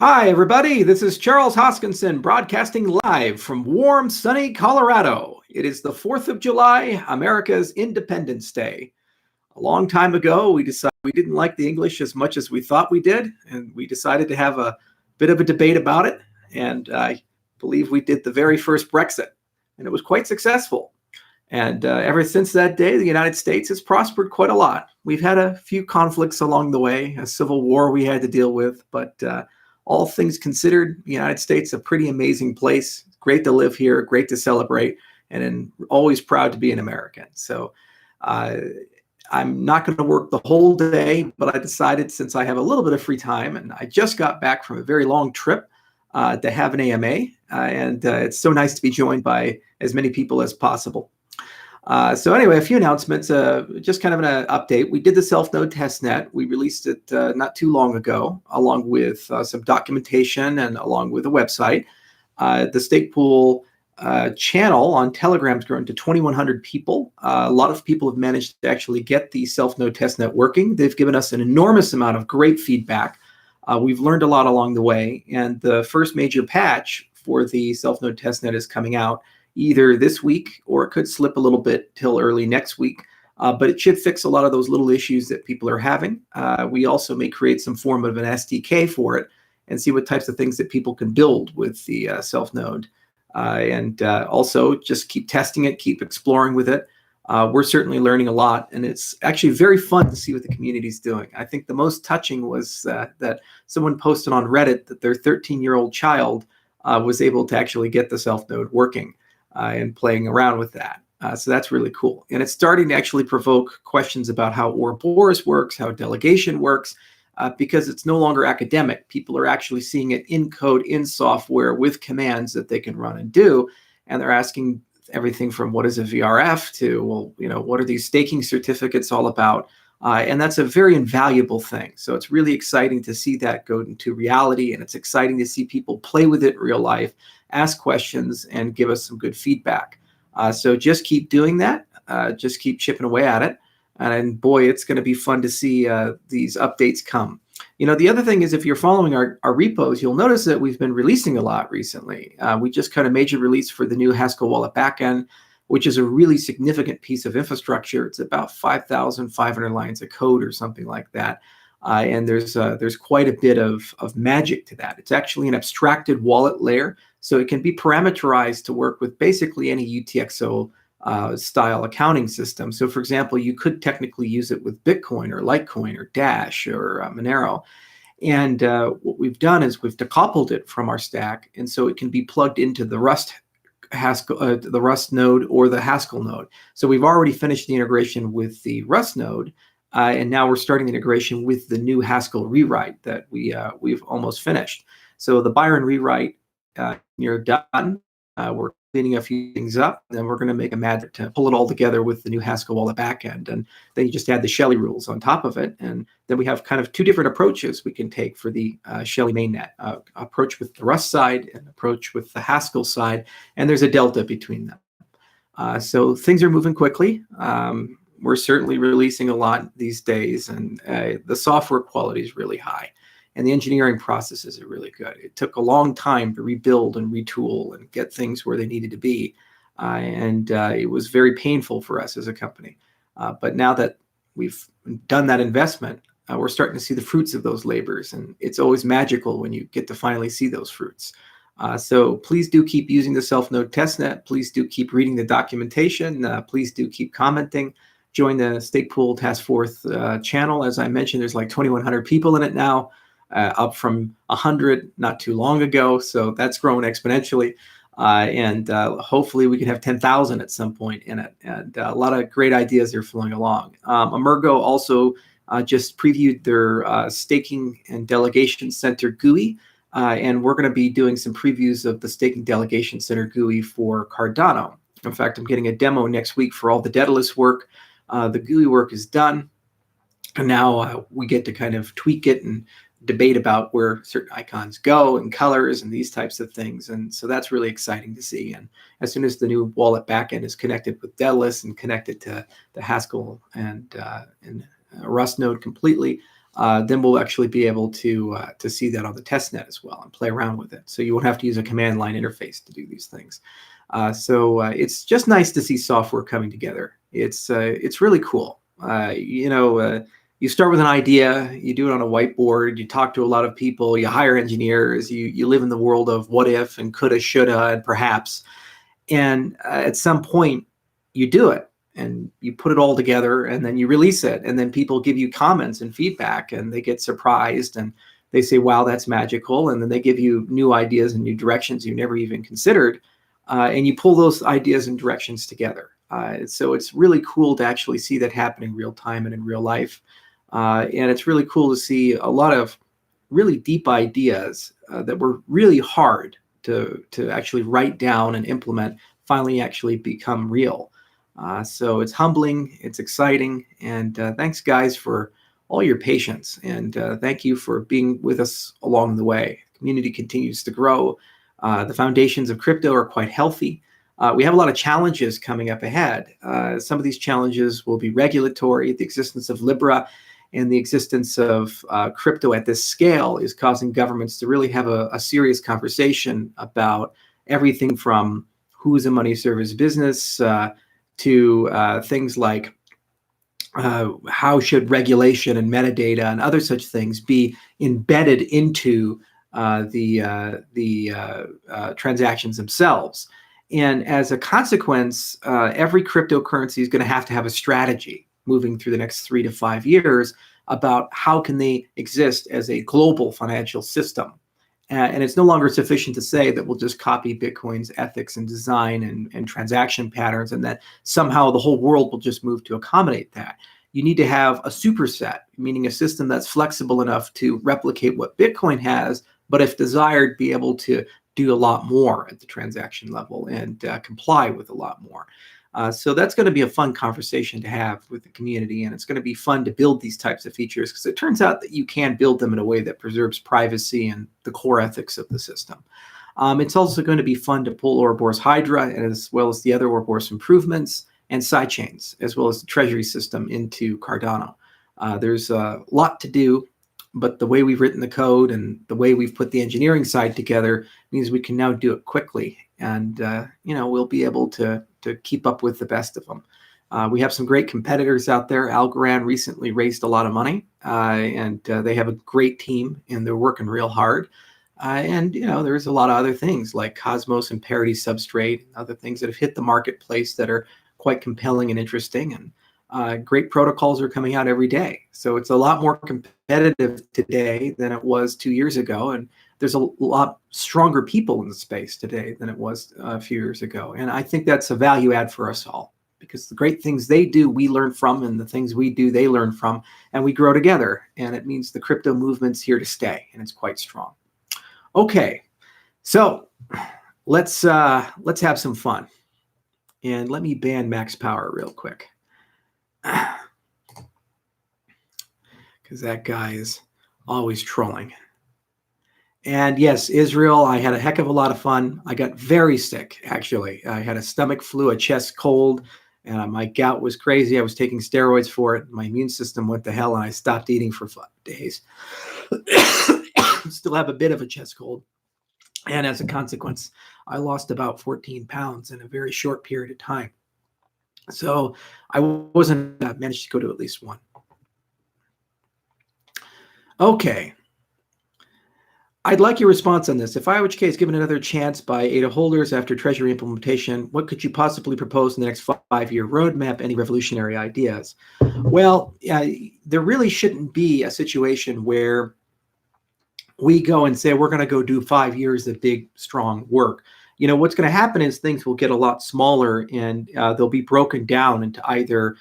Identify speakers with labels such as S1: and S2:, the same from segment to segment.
S1: Hi, everybody. This is Charles Hoskinson broadcasting live from warm, sunny Colorado. It is the 4th of July, America's Independence Day. A long time ago, we decided we didn't like the English as much as we thought we did, and we decided to have a bit of a debate about it. And I believe we did the very first Brexit, and it was quite successful. And ever since that day, the United States has prospered quite a lot. We've had a few conflicts along the way, a civil war we had to deal with, but all things considered, the United States is a pretty amazing place. Great to live here, great to celebrate, and always proud to be an American. So I'm not going to work the whole day, but I decided since I have a little bit of free time, and I just got back from a very long trip to have an AMA, and it's so nice to be joined by as many people as possible. So anyway, a few announcements, just kind of an update. We did the self-node testnet. We released it not too long ago, along with some documentation and along with a website. The stake pool channel on Telegram has grown to 2,100 people. A lot of people have managed to actually get the self-node testnet working. They've given us an enormous amount of great feedback. We've learned a lot along the way, and the first major patch for the self-node testnet is coming out either this week or it could slip a little bit till early next week. But it should fix a lot of those little issues that people are having. We also may create some form of an SDK for it and see what types of things that people can build with the self-node. And also just keep testing it, keep exploring with it. We're certainly learning a lot, and it's actually very fun to see what the community is doing. I think the most touching was that someone posted on Reddit that their 13-year-old child was able to actually get the self-node working. And playing around with that. So that's really cool. And it's starting to actually provoke questions about how Ouroboros works, how delegation works, because it's no longer academic. People are actually seeing it in code, in software, with commands that they can run and do. And they're asking everything from what is a VRF to, well, what are these staking certificates all about? And that's a very invaluable thing. So it's really exciting to see that go into reality, and it's exciting to see people play with it in real life, ask questions, and give us some good feedback. So just keep doing that. Just keep chipping away at it. And boy, it's going to be fun to see these updates come. The other thing is if you're following our repos, you'll notice that we've been releasing a lot recently. We just cut a major release for the new Haskell wallet backend, which is a really significant piece of infrastructure. It's about 5,500 lines of code or something like that. And there's quite a bit of magic to that. It's actually an abstracted wallet layer, so it can be parameterized to work with basically any UTXO style accounting system. So for example, you could technically use it with Bitcoin or Litecoin or Dash or Monero. And what we've done is we've decoupled it from our stack, and so it can be plugged into the Rust node or the Haskell node. So we've already finished the integration with the Rust node, and now we're starting the integration with the new Haskell rewrite that we've almost finished. So the Byron rewrite, you're done. We're cleaning a few things up, and then we're going to make a magic to pull it all together with the new Haskell wallet backend. And then you just add the Shelley rules on top of it. And then we have kind of two different approaches we can take for the Shelley mainnet, approach with the Rust side and approach with the Haskell side. And there's a delta between them. So things are moving quickly. We're certainly releasing a lot these days, and the software quality is really high. And the engineering processes are really good. It took a long time to rebuild and retool and get things where they needed to be. And it was very painful for us as a company. But now that we've done that investment, we're starting to see the fruits of those labors. And it's always magical when you get to finally see those fruits. So please do keep using the self-node testnet. Please do keep reading the documentation. Please do keep commenting. Join the Stake Pool Task Force channel. As I mentioned, there's like 2,100 people in it now. Up from 100 not too long ago. So that's grown exponentially. And hopefully we can have 10,000 at some point in it. And a lot of great ideas are flowing along. Emergo also just previewed their Staking and Delegation Center GUI. And we're going to be doing some previews of the Staking Delegation Center GUI for Cardano. In fact, I'm getting a demo next week for all the Daedalus work. The GUI work is done. And now we get to kind of tweak it and debate about where certain icons go and colors and these types of things. And so that's really exciting to see. And as soon as the new wallet backend is connected with Daedalus and connected to the Haskell and Rust node completely, then we'll actually be able to see that on the test net as well and play around with it. So you won't have to use a command line interface to do these things. So it's just nice to see software coming together. It's really cool. You start with an idea, you do it on a whiteboard, you talk to a lot of people, you hire engineers, you live in the world of what if and coulda, shoulda, and perhaps. And at some point, you do it and you put it all together and then you release it. And then people give you comments and feedback and they get surprised and they say, wow, that's magical. And then they give you new ideas and new directions you never even considered. And you pull those ideas and directions together. So it's really cool to actually see that happening real time and in real life. And it's really cool to see a lot of really deep ideas that were really hard to actually write down and implement finally actually become real. So it's humbling, it's exciting, and thanks guys for all your patience, and thank you for being with us along the way. The community continues to grow. The foundations of crypto are quite healthy. We have a lot of challenges coming up ahead. Some of these challenges will be regulatory. The existence of Libra and the existence of crypto at this scale is causing governments to really have a serious conversation about everything from who's a money service business to things like how should regulation and metadata and other such things be embedded into the transactions themselves. And as a consequence, every cryptocurrency is going to have a strategy moving through the next 3 to 5 years about how can they exist as a global financial system. And it's no longer sufficient to say that we'll just copy Bitcoin's ethics and design and transaction patterns and that somehow the whole world will just move to accommodate that. You need to have a superset, meaning a system that's flexible enough to replicate what Bitcoin has, but if desired, be able to do a lot more at the transaction level and comply with a lot more. So that's going to be a fun conversation to have with the community, and it's going to be fun to build these types of features because it turns out that you can build them in a way that preserves privacy and the core ethics of the system. It's also going to be fun to pull Ouroboros Hydra as well as the other Ouroboros improvements and sidechains, as well as the treasury system into Cardano. There's a lot to do, but the way we've written the code and the way we've put the engineering side together means we can now do it quickly, and we'll be able to keep up with the best of them. We have some great competitors out there. Algorand recently raised a lot of money, and they have a great team, and they're working real hard. And there's a lot of other things like Cosmos and Parity Substrate, and other things that have hit the marketplace that are quite compelling and interesting. And great protocols are coming out every day. So it's a lot more competitive today than it was 2 years ago. And there's a lot stronger people in the space today than it was a few years ago. And I think that's a value add for us all, because the great things they do, we learn from, and the things we do, they learn from, and we grow together. And it means the crypto movement's here to stay, and it's quite strong. Okay, so let's have some fun. And let me ban Max Power real quick, because that guy is always trolling. And yes, Israel, I had a heck of a lot of fun. I got very sick, actually. I had a stomach flu, a chest cold, and my gout was crazy. I was taking steroids for it. My immune system went to hell, and I stopped eating for 5 days. Still have a bit of a chest cold. And as a consequence, I lost about 14 pounds in a very short period of time. So I wasn't managed to go to at least one. Okay. I'd like your response on this. If IOHK is given another chance by ADA holders after Treasury implementation, what could you possibly propose in the next 5-year roadmap? Any revolutionary ideas? Well, there really shouldn't be a situation where we go and say, we're going to go do 5 years of big, strong work. What's going to happen is things will get a lot smaller, and they'll be broken down into either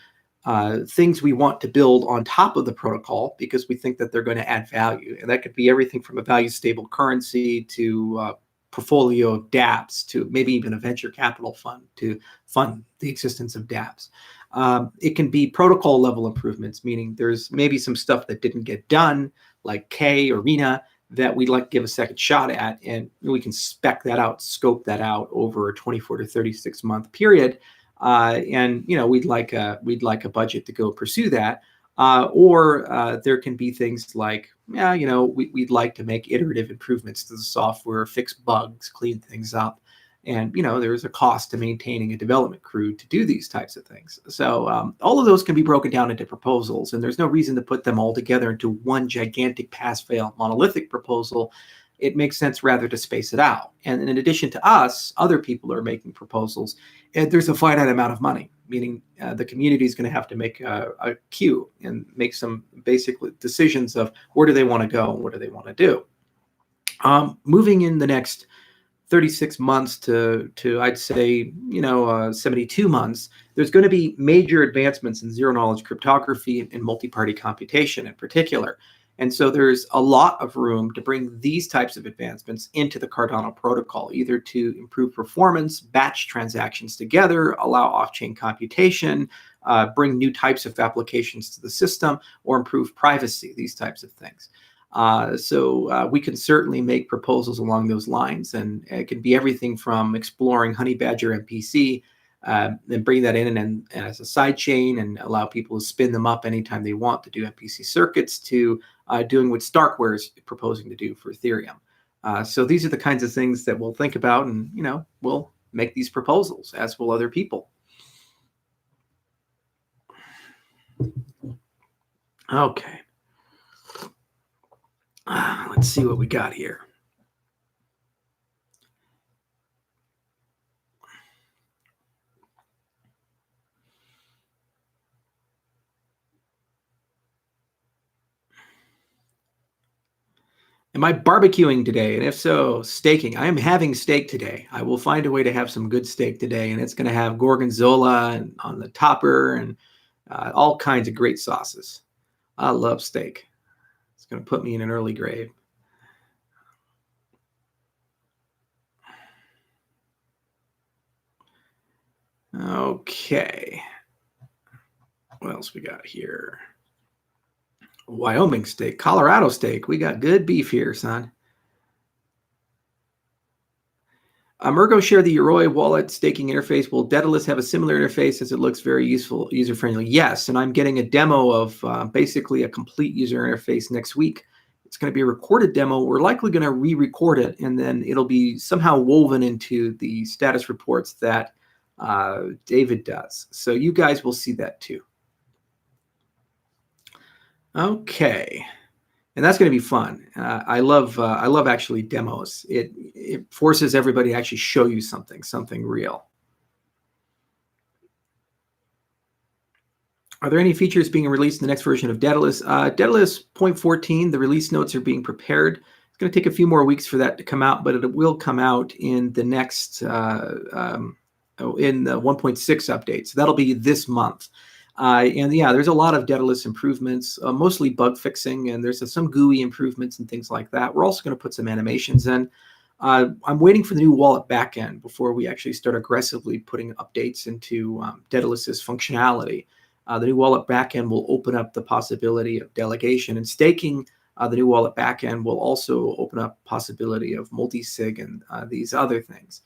S1: things we want to build on top of the protocol because we think that they're going to add value. And that could be everything from a value stable currency to portfolio of dApps to maybe even a venture capital fund to fund the existence of dApps. It can be protocol level improvements, meaning there's maybe some stuff that didn't get done, like K or RENA, that we'd like to give a second shot at, and we can spec that out, scope that out over a 24 to 36 month period. And we'd like a budget to go pursue that. Or there can be things like, yeah, we'd like to make iterative improvements to the software, fix bugs, clean things up. And, there's a cost to maintaining a development crew to do these types of things. So all of those can be broken down into proposals, and there's no reason to put them all together into one gigantic pass-fail monolithic proposal. It makes sense rather to space it out. And in addition to us, other people are making proposals, and there's a finite amount of money, meaning the community is going to have to make a queue and make some basic decisions of where do they want to go and what do they want to do. Moving in the next 36 months to I'd say 72 months, there's going to be major advancements in zero knowledge cryptography and multi-party computation in particular. And so there's a lot of room to bring these types of advancements into the Cardano protocol, either to improve performance, batch transactions together, allow off-chain computation, bring new types of applications to the system, or improve privacy, these types of things. So we can certainly make proposals along those lines, and it can be everything from exploring Honey Badger MPC, and bring that in and as a side chain and allow people to spin them up anytime they want to do MPC circuits, to doing what Starkware is proposing to do for Ethereum. So these are the kinds of things that we'll think about, and we'll make these proposals, as will other people. Okay. Let's see what we got here. Am I barbecuing today? And if so, staking. I am having steak today. I will find a way to have some good steak today, and it's going to have gorgonzola and on the topper and all kinds of great sauces. I love steak. It's going to put me in an early grave. Okay. What else we got here? Wyoming steak, Colorado steak. We got good beef here, son. Mergo share the Yoroi wallet staking interface. Will Daedalus have a similar interface, as it looks very useful, user-friendly? Yes, and I'm getting a demo of basically a complete user interface next week. It's going to be a recorded demo. We're likely going to re-record it, and then it'll be somehow woven into the status reports that David does. So you guys will see that too. Okay, and that's going to be fun. I love actually demos. It forces everybody to actually show you something real. Are there any features being released in the next version of Daedalus? Daedalus 0.14, the release notes are being prepared. It's going to take a few more weeks for that to come out, but it will come out in the next in the 1.6 update. So that'll be this month. And yeah, there's a lot of Daedalus improvements, mostly bug fixing, and there's some GUI improvements and things like that. We're also going to put some animations in. I'm waiting for the new wallet backend before we actually start aggressively putting updates into Daedalus's functionality. The new wallet backend will open up the possibility of delegation and staking. The new wallet backend will also open up possibility of multi-sig and these other things.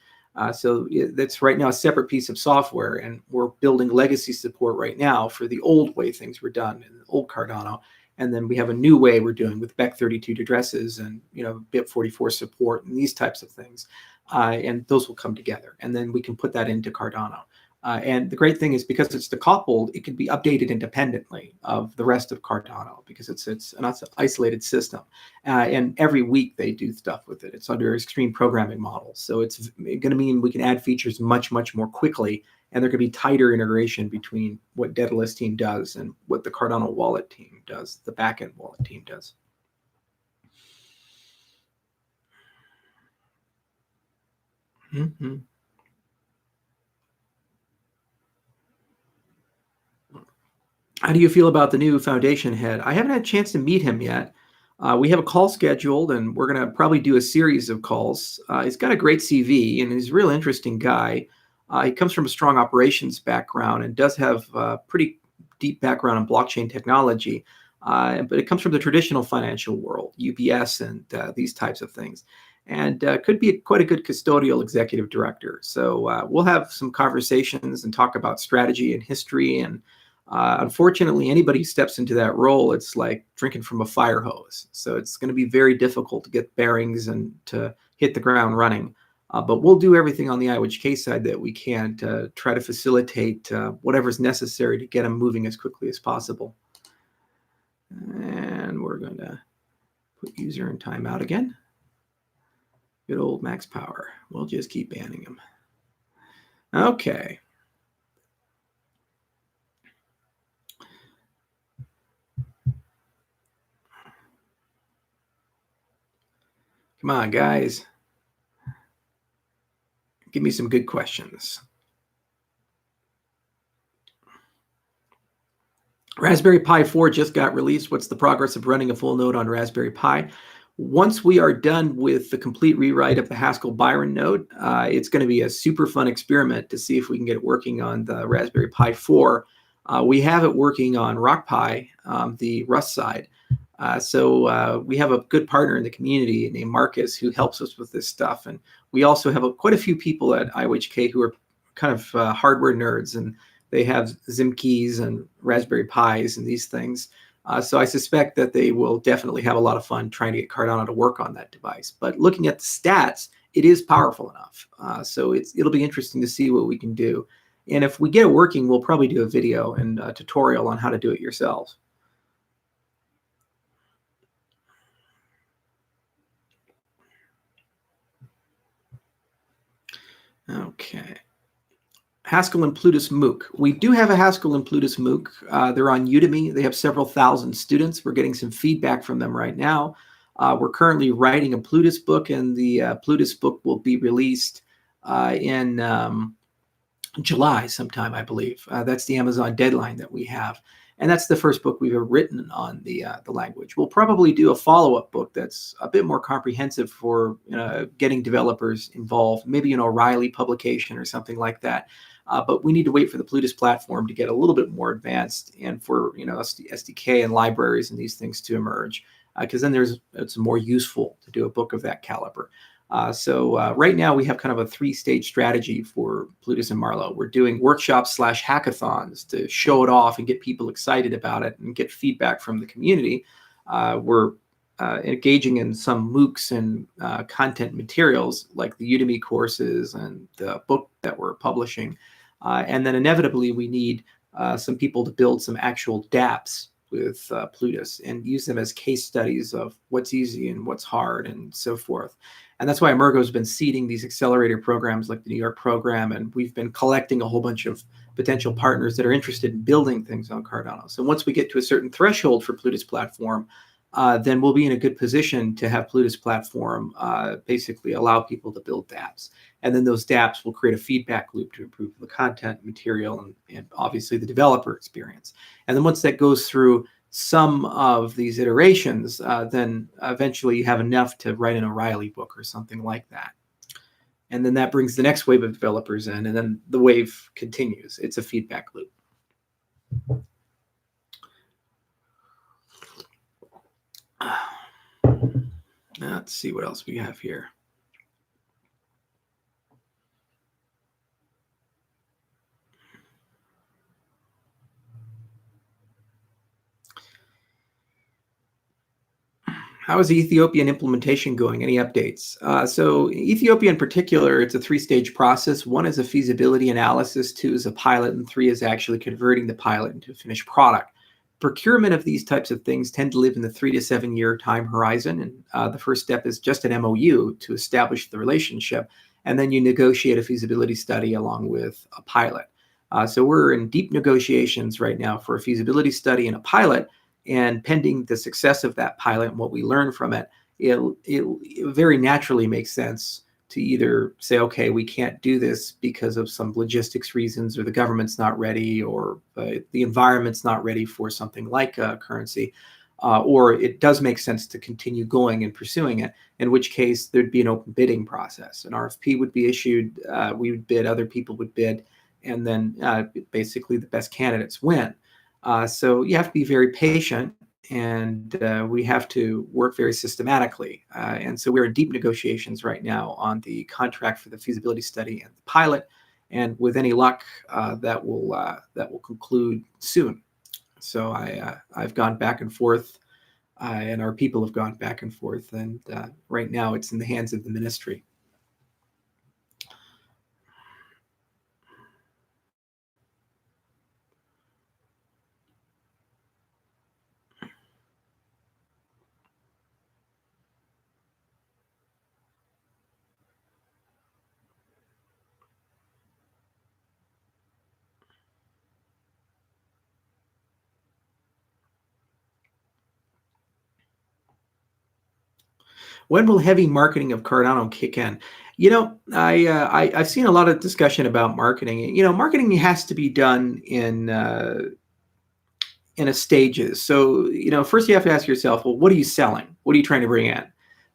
S1: So that's right now a separate piece of software, and we're building legacy support right now for the old way things were done in the old Cardano. And then we have a new way we're doing with BEC32 addresses and BIP44 support and these types of things. And those will come together, and then we can put that into Cardano. And the great thing is, because it's decoupled, it can be updated independently of the rest of Cardano, because it's an isolated system. And every week they do stuff with it. It's under extreme programming models. So it's going to mean we can add features much, much more quickly. And there can be tighter integration between what Daedalus team does and what the Cardano wallet team does, the backend wallet team does. Mm-hmm. How do you feel about the new foundation head? I haven't had a chance to meet him yet. We have a call scheduled, and we're going to probably do a series of calls. He's got a great CV, and he's a real interesting guy. He comes from a strong operations background and does have a pretty deep background in blockchain technology, but it comes from the traditional financial world, UBS and these types of things, and could be quite a good custodial executive director. So we'll have some conversations and talk about strategy and history and Unfortunately, anybody who steps into that role, it's like drinking from a fire hose. So it's going to be very difficult to get bearings and to hit the ground running. But we'll do everything on the IWHK side that we can to try to facilitate whatever's necessary to get them moving as quickly as possible. And we're going to put user in timeout again. Good old max power. We'll just keep banning him. Okay. Come on, guys. Give me some good questions. Raspberry Pi 4 just got released. What's the progress of running a full node on Raspberry Pi? Once we are done with the complete rewrite of the Haskell Byron node, it's going to be a super fun experiment to see if we can get it working on the Raspberry Pi 4. We have it working on RockPi, the Rust side. So we have a good partner in the community named Marcus who helps us with this stuff. And we also have quite a few people at IWHK who are kind of hardware nerds, and they have Zimkeys and Raspberry Pis and these things. So I suspect that they will definitely have a lot of fun trying to get Cardano to work on that device. But looking at the stats, it is powerful enough. So it'll be interesting to see what we can do. And if we get it working, we'll probably do a video and a tutorial on how to do it yourselves. Okay. Haskell and Plutus MOOC. We do have a Haskell and Plutus MOOC. They're on Udemy. They have several thousand students. We're getting some feedback from them right now. We're currently writing a Plutus book, and the Plutus book will be released in July sometime, I believe. That's the Amazon deadline that we have. And that's the first book we've ever written on the language. We'll probably do a follow-up book that's a bit more comprehensive for getting developers involved, maybe an O'Reilly publication or something like that. But we need to wait for the Plutus platform to get a little bit more advanced, and for SDK and libraries and these things to emerge, because then it's more useful to do a book of that caliber. So right now we have kind of a three-stage strategy for Plutus and Marlowe. We're doing workshops / hackathons to show it off and get people excited about it and get feedback from the community. We're engaging in some MOOCs and content materials like the Udemy courses and the book that we're publishing. And then inevitably we need some people to build some actual dApps with Plutus and use them as case studies of what's easy and what's hard and so forth. And that's why Emergo has been seeding these accelerator programs like the New York program, and we've been collecting a whole bunch of potential partners that are interested in building things on Cardano. So once we get to a certain threshold for Plutus platform, then we'll be in a good position to have Plutus platform basically allow people to build dApps. And then those dApps will create a feedback loop to improve the content, material, and obviously the developer experience. And then once that goes through some of these iterations, then eventually you have enough to write an O'Reilly book or something like that. And then that brings the next wave of developers in, and then the wave continues. It's a feedback loop. Let's see what else we have here. How is the Ethiopian implementation going? Any updates? So Ethiopia in particular, it's a three-stage process. One is a feasibility analysis, two is a pilot, and three is actually converting the pilot into a finished product. Procurement of these types of things tend to live in the 3 to 7 year time horizon. And the first step is just an MOU to establish the relationship. And then you negotiate a feasibility study along with a pilot. So we're in deep negotiations right now for a feasibility study and a pilot. And pending the success of that pilot and what we learn from it, it very naturally makes sense to either say, okay, we can't do this because of some logistics reasons, or the government's not ready, or the environment's not ready for something like a currency, or it does make sense to continue going and pursuing it, in which case there'd be an open bidding process. An RFP would be issued, we would bid, other people would bid, and then basically the best candidates win. So you have to be very patient, and we have to work very systematically. And so we're in deep negotiations right now on the contract for the feasibility study and the pilot. and with any luck, that will conclude soon. So I've gone back and forth, and our people have gone back and forth, and right now it's in the hands of the ministry. When will heavy marketing of Cardano kick in? I've seen a lot of discussion about marketing. Marketing has to be done in a stages. So, first you have to ask yourself, well, what are you selling? What are you trying to bring in?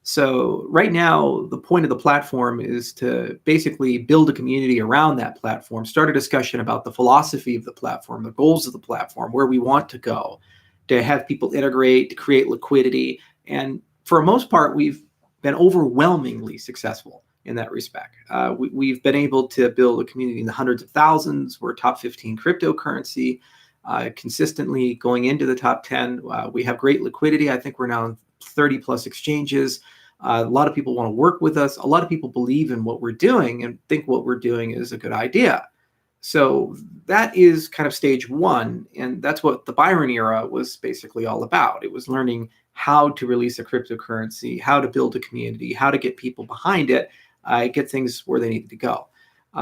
S1: So right now, the point of the platform is to basically build a community around that platform, start a discussion about the philosophy of the platform, the goals of the platform, where we want to go, to have people integrate, to create liquidity. And for the most part, we've been overwhelmingly successful in that respect. We've been able to build a community in the hundreds of thousands. We're top 15 cryptocurrency. Consistently going into the top 10. We have great liquidity. I think we're now in 30 plus exchanges. A lot of people want to work with us. A lot of people believe in what we're doing and think what we're doing is a good idea. So that is kind of stage one. And that's what the Byron era was basically all about. It was learning how to release a cryptocurrency, how to build a community, how to get people behind it, get things where they needed to go.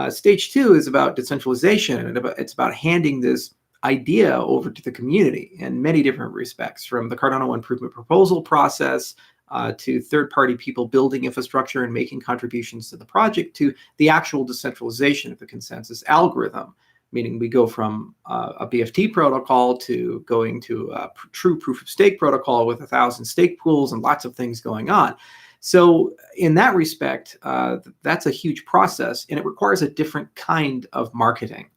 S1: Stage two is about decentralization, and it's about handing this idea over to the community in many different respects, from the Cardano improvement proposal process to third-party people building infrastructure and making contributions to the project, to the actual decentralization of the consensus algorithm, meaning we go from a BFT protocol to going to a true proof of stake protocol with 1,000 stake pools and lots of things going on. So in that respect, that's a huge process, and it requires a different kind of marketing.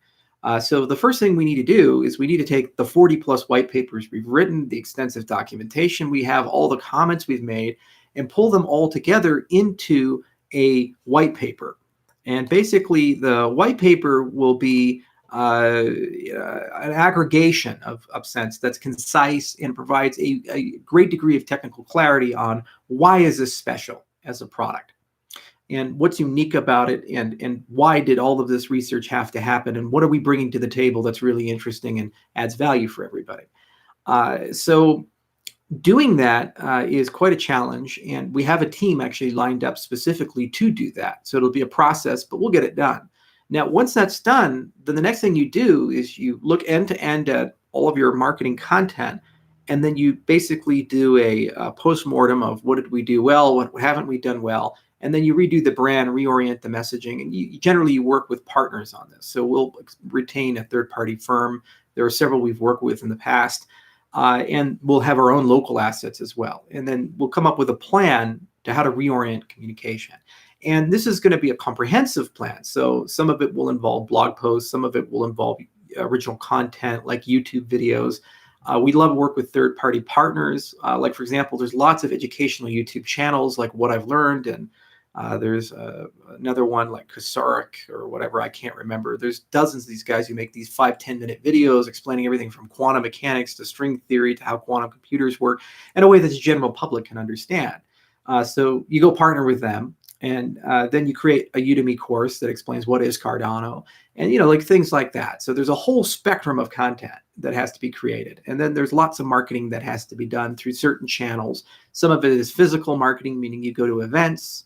S1: So the first thing we need to do is we need to take the 40 plus white papers we've written, the extensive documentation we have, all the comments we've made, and pull them all together into a white paper. And basically the white paper will be an aggregation of sense that's concise and provides a great degree of technical clarity on why is this special as a product, and what's unique about it, and why did all of this research have to happen, and what are we bringing to the table that's really interesting and adds value for everybody. So doing that is quite a challenge, and we have a team actually lined up specifically to do that. So it'll be a process, but we'll get it done. Now, once that's done, then the next thing you do is you look end to end at all of your marketing content, and then you basically do a post-mortem of what did we do well, what haven't we done well, and then you redo the brand, reorient the messaging, and you generally work with partners on this. So we'll retain a third-party firm. There are several we've worked with in the past, and we'll have our own local assets as well. And then we'll come up with a plan to how to reorient communication. And this is going to be a comprehensive plan. So some of it will involve blog posts, some of it will involve original content like YouTube videos. We love to work with third-party partners. Like, for example, there's lots of educational YouTube channels like What I've Learned, and there's another one like Kasarek or whatever, I can't remember. There's dozens of these guys who make these 5-10 minute videos explaining everything from quantum mechanics to string theory to how quantum computers work in a way that the general public can understand. So you go partner with them, and then you create a Udemy course that explains what is Cardano, and like things like that. So there's a whole spectrum of content that has to be created, and then there's lots of marketing that has to be done through certain channels. Some of it is physical marketing, meaning you go to events.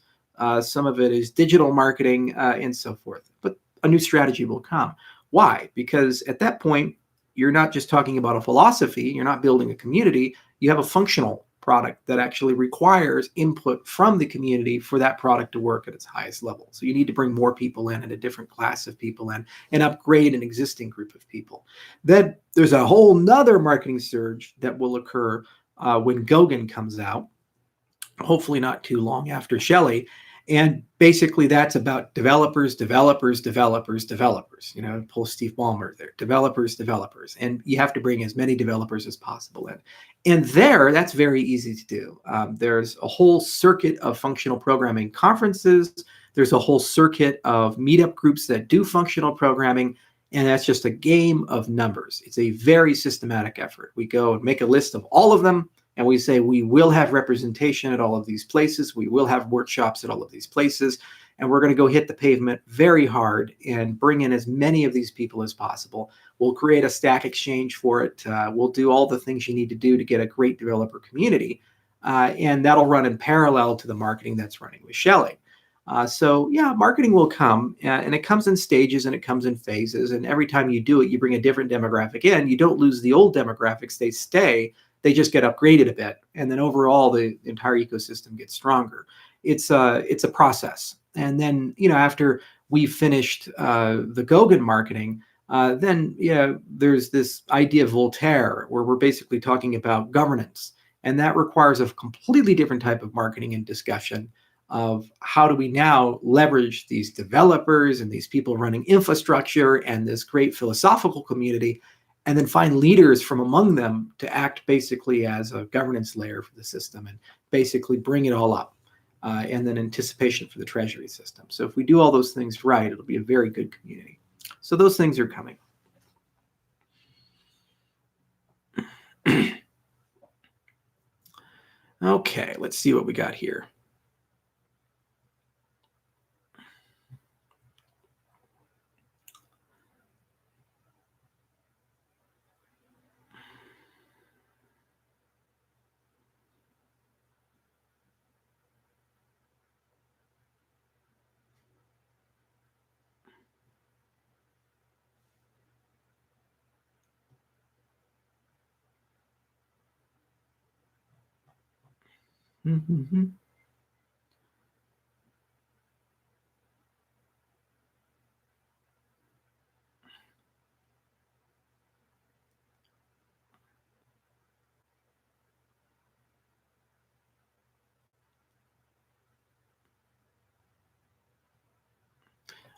S1: Some of it is digital marketing, and so forth. But a new strategy will come. Why? Because at that point, you're not just talking about a philosophy. You're not building a community. You have a functional product that actually requires input from the community for that product to work at its highest level. So you need to bring more people in and a different class of people in and upgrade an existing group of people. Then there's a whole nother marketing surge that will occur when Goguen comes out, hopefully not too long after Shelley. And basically that's about developers, developers, developers, developers, pull Steve Ballmer there, developers, developers. And you have to bring as many developers as possible in. And that's very easy to do. There's a whole circuit of functional programming conferences. There's a whole circuit of meetup groups that do functional programming, and that's just a game of numbers. It's a very systematic effort. We go and make a list of all of them, and we say we will have representation at all of these places. We will have workshops at all of these places, and we're going to go hit the pavement very hard and bring in as many of these people as possible. We'll create a stack exchange for it. We'll do all the things you need to do to get a great developer community, and that'll run in parallel to the marketing that's running with Shelley. So yeah, marketing will come, and it comes in stages and it comes in phases. And every time you do it, you bring a different demographic in. You don't lose the old demographics; they stay. They just get upgraded a bit, and then overall, the entire ecosystem gets stronger. It's a process. And then, after we've finished the Goguen marketing, then there's this idea of Voltaire, where we're basically talking about governance, and that requires a completely different type of marketing and discussion of how do we now leverage these developers and these people running infrastructure and this great philosophical community, and then find leaders from among them to act basically as a governance layer for the system and basically bring it all up, and then anticipation for the treasury system. So if we do all those things right, it'll be a very good community. So those things are coming. Okay, let's see what we got here. Mm-hmm.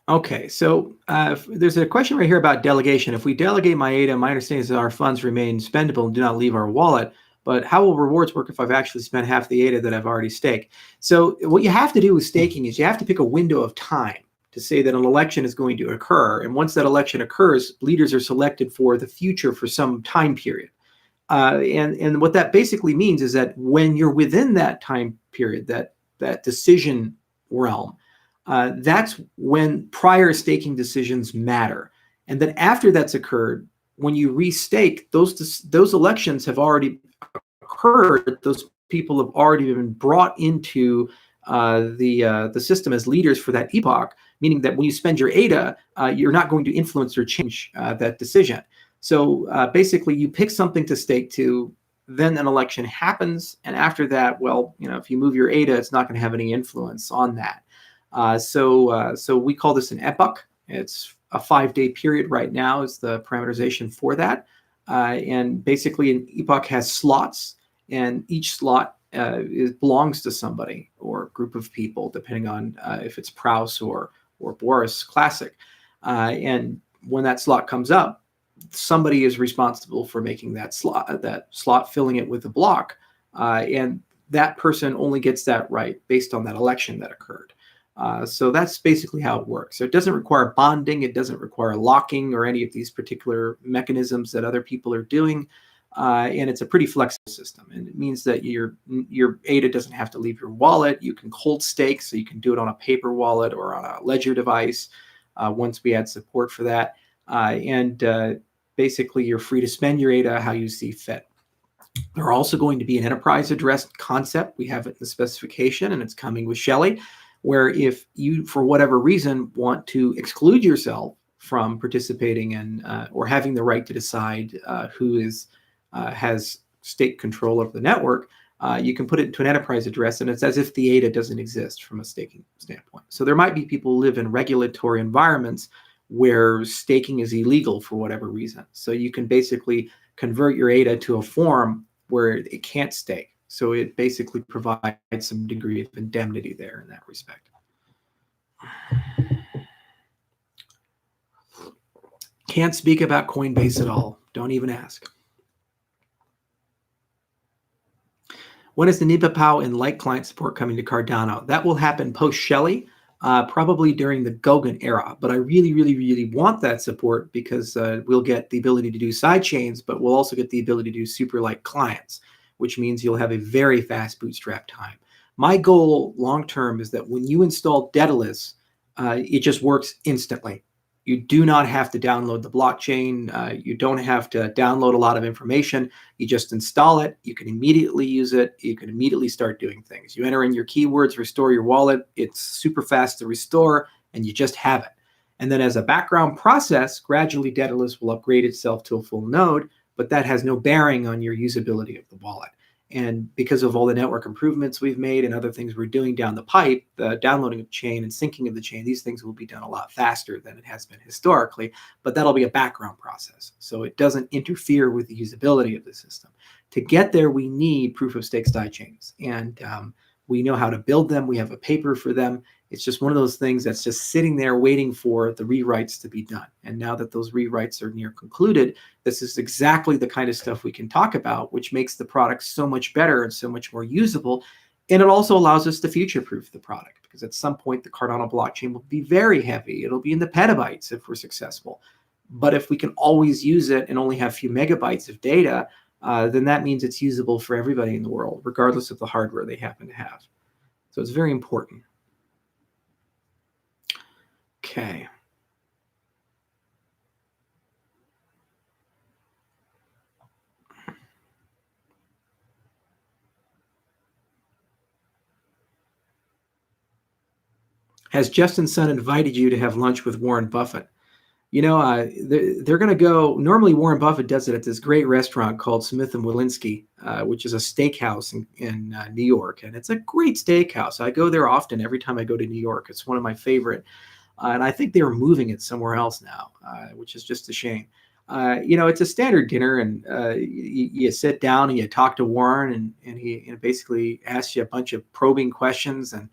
S1: Okay, so there's a question right here about delegation. If we delegate my ADA, my understanding is that our funds remain spendable and do not leave our wallet. But how will rewards work if I've actually spent half the ADA that I've already staked? So what you have to do with staking is you have to pick a window of time to say that an election is going to occur. And once that election occurs, leaders are selected for the future for some time period. And what that basically means is that when you're within that time period, that decision realm, that's when prior staking decisions matter. And then after that's occurred, when you restake, those elections have already occurred. Those people have already been brought into the system as leaders for that epoch, meaning that when you spend your ADA, you're not going to influence or change that decision. So basically, you pick something to stake to, then an election happens, and after that, well, if you move your ADA, it's not going to have any influence on that. So we call this an epoch. It's a 5-day period right now is the parameterization for that. And basically an epoch has slots, and each slot belongs to somebody or a group of people, depending on if it's Prouse or Boris Classic. And when that slot comes up, somebody is responsible for making that slot, filling it with a block. And that person only gets that right based on that election that occurred. So that's basically how it works. So it doesn't require bonding. It doesn't require locking or any of these particular mechanisms that other people are doing. And it's a pretty flexible system. And it means that your ADA doesn't have to leave your wallet. You can cold stake, so you can do it on a paper wallet or on a ledger device once we add support for that. And basically, you're free to spend your ADA how you see fit. There are also going to be an enterprise address concept. We have it in the specification, and it's coming with Shelley, where if you, for whatever reason, want to exclude yourself from participating in or having the right to decide who has state control of the network, you can put it into an enterprise address, and it's as if the ADA doesn't exist from a staking standpoint. So there might be people who live in regulatory environments where staking is illegal for whatever reason. So you can basically convert your ADA to a form where it can't stake. So it basically provides some degree of indemnity there in that respect. Can't speak about Coinbase at all. Don't even ask. When is the NIPA POW and Light client support coming to Cardano? That will happen post Shelley. probably during the Goguen era. But I really, really, really want that support because we'll get the ability to do side chains, but we'll also get the ability to do super light clients, which means you'll have a very fast bootstrap time. My goal long term is that when you install Daedalus, it just works instantly. You do not have to download the blockchain. You don't have to download a lot of information. You just install it. You can immediately use it. You can immediately start doing things. You enter in your keywords, restore your wallet. It's super fast to restore, and you just have it. And then as a background process, gradually Daedalus will upgrade itself to a full node, but that has no bearing on your usability of the wallet. And because of all the network improvements we've made and other things we're doing down the pipe, the downloading of chain and syncing of the chain, these things will be done a lot faster than it has been historically, but that'll be a background process. So it doesn't interfere with the usability of the system. To get there, we need proof of stake side chains. And we know how to build them. We have a paper for them. It's just one of those things that's just sitting there waiting for the rewrites to be done. And now that those rewrites are near concluded, this is exactly the kind of stuff we can talk about, which makes the product so much better and so much more usable. And it also allows us to future-proof the product, because at some point the Cardano blockchain will be very heavy. It'll be in the petabytes if we're successful. But if we can always use it and only have a few megabytes of data, then that means it's usable for everybody in the world, regardless of the hardware they happen to have. So it's very important. Okay. Has Justin Sun invited you to have lunch with Warren Buffett? You know, they're going to go. Normally, Warren Buffett does it at this great restaurant called Smith and Walensky, which is a steakhouse in New York, and it's a great steakhouse. I go there often. Every time I go to New York, it's one of my favorite. And I think they were moving it somewhere else now, which is just a shame. You know, it's a standard dinner, and you sit down and you talk to Warren, and he basically asks you a bunch of probing questions, and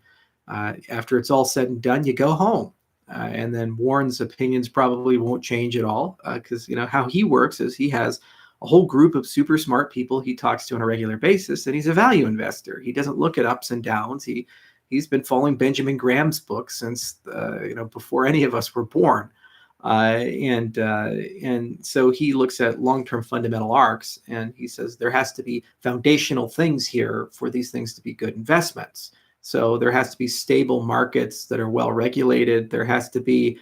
S1: after it's all said and done, you go home. And then Warren's opinions probably won't change at all, because you know how he works is he has a whole group of super smart people he talks to on a regular basis, and he's a value investor. He doesn't look at ups and downs. He's been following Benjamin Graham's book since before any of us were born, and so he looks at long-term fundamental arcs, and he says there has to be foundational things here for these things to be good investments. So there has to be stable markets that are well regulated. There has to be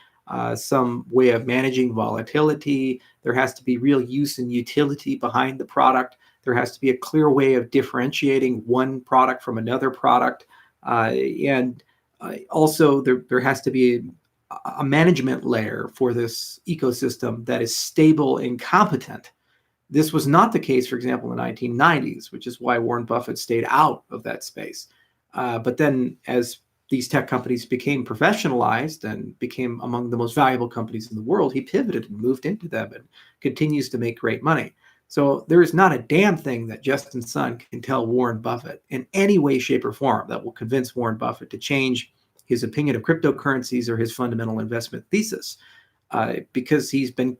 S1: some way of managing volatility. There has to be real use and utility behind the product. There has to be a clear way of differentiating one product from another product. And also there has to be a management layer for this ecosystem that is stable and competent. This was not the case, for example, in the 1990s, which is why Warren Buffett stayed out of that space. But then as these tech companies became professionalized and became among the most valuable companies in the world, he pivoted and moved into them and continues to make great money. So there is not a damn thing that Justin Sun can tell Warren Buffett in any way, shape, or form that will convince Warren Buffett to change his opinion of cryptocurrencies or his fundamental investment thesis, because he's been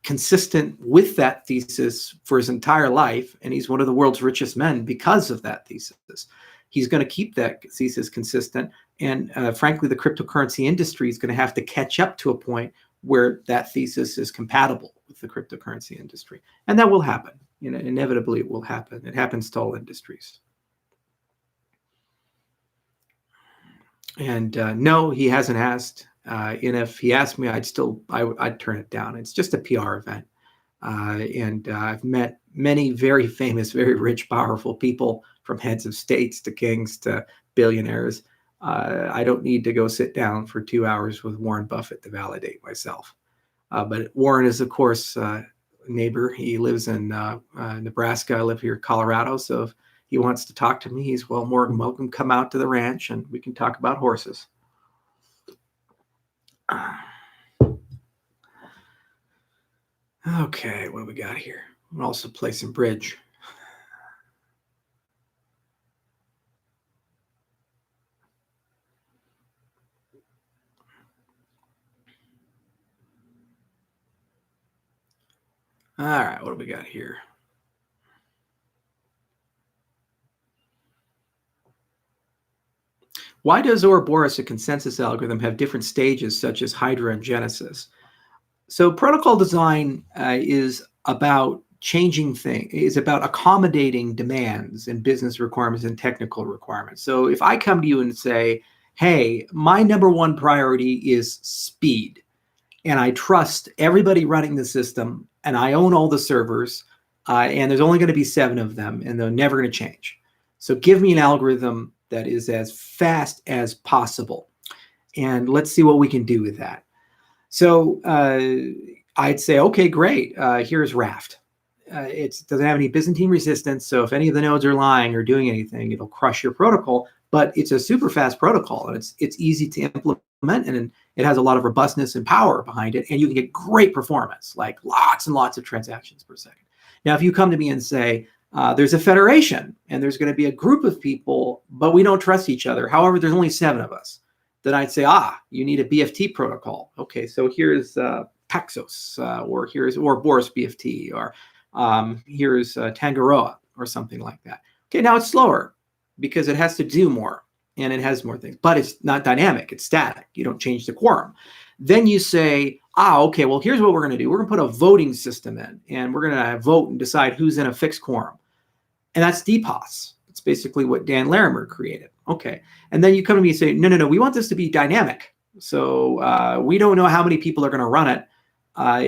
S1: consistent with that thesis for his entire life, and he's one of the world's richest men because of that thesis. He's going to keep that thesis consistent. And frankly, the cryptocurrency industry is going to have to catch up to a point where that thesis is compatible with the cryptocurrency industry. And that will happen. You know, inevitably it will happen. It happens to all industries. And no, he hasn't asked. And if he asked me, I'd turn it down. It's just a PR event. And I've met many very famous, very rich, powerful people, from heads of states to kings to billionaires. I don't need to go sit down for 2 hours with Warren Buffett to validate myself. But Warren is, of course, a neighbor. He lives in Nebraska. I live here in Colorado. So if he wants to talk to me, he's more than welcome. Come out to the ranch and we can talk about horses. Okay, what do we got here? We'll also play some bridge. All right, what do we got here? Why does Ouroboros, a consensus algorithm, have different stages such as Hydra and Genesis? So protocol design is about changing things, is about accommodating demands and business requirements and technical requirements. So if I come to you and say, hey, my number one priority is speed, and I trust everybody running the system, and I own all the servers, and there's only going to be 7 of them, and they're never going to change. So give me an algorithm that is as fast as possible, and let's see what we can do with that. So I'd say, okay, great. Here's Raft. It doesn't have any Byzantine resistance, so if any of the nodes are lying or doing anything, it'll crush your protocol. But it's a super fast protocol, and it's easy to implement, and it has a lot of robustness and power behind it, and you can get great performance, like lots and lots of transactions per second. Now, if you come to me and say, there's a federation, and there's going to be a group of people, but we don't trust each other. However, there's only 7 of us. Then I'd say, you need a BFT protocol. Okay, so here's Paxos, or here's Ouroboros BFT, or here's Tangaroa, or something like that. Okay, now it's slower because it has to do more, and it has more things, but it's not dynamic, it's static. You don't change the quorum. Then you say, okay, well, here's what we're going to do. We're going to put a voting system in, and we're going to vote and decide who's in a fixed quorum. And that's DPoS. It's basically what Dan Larimer created. Okay. And then you come to me and say, no, we want this to be dynamic. So we don't know how many people are going to run it.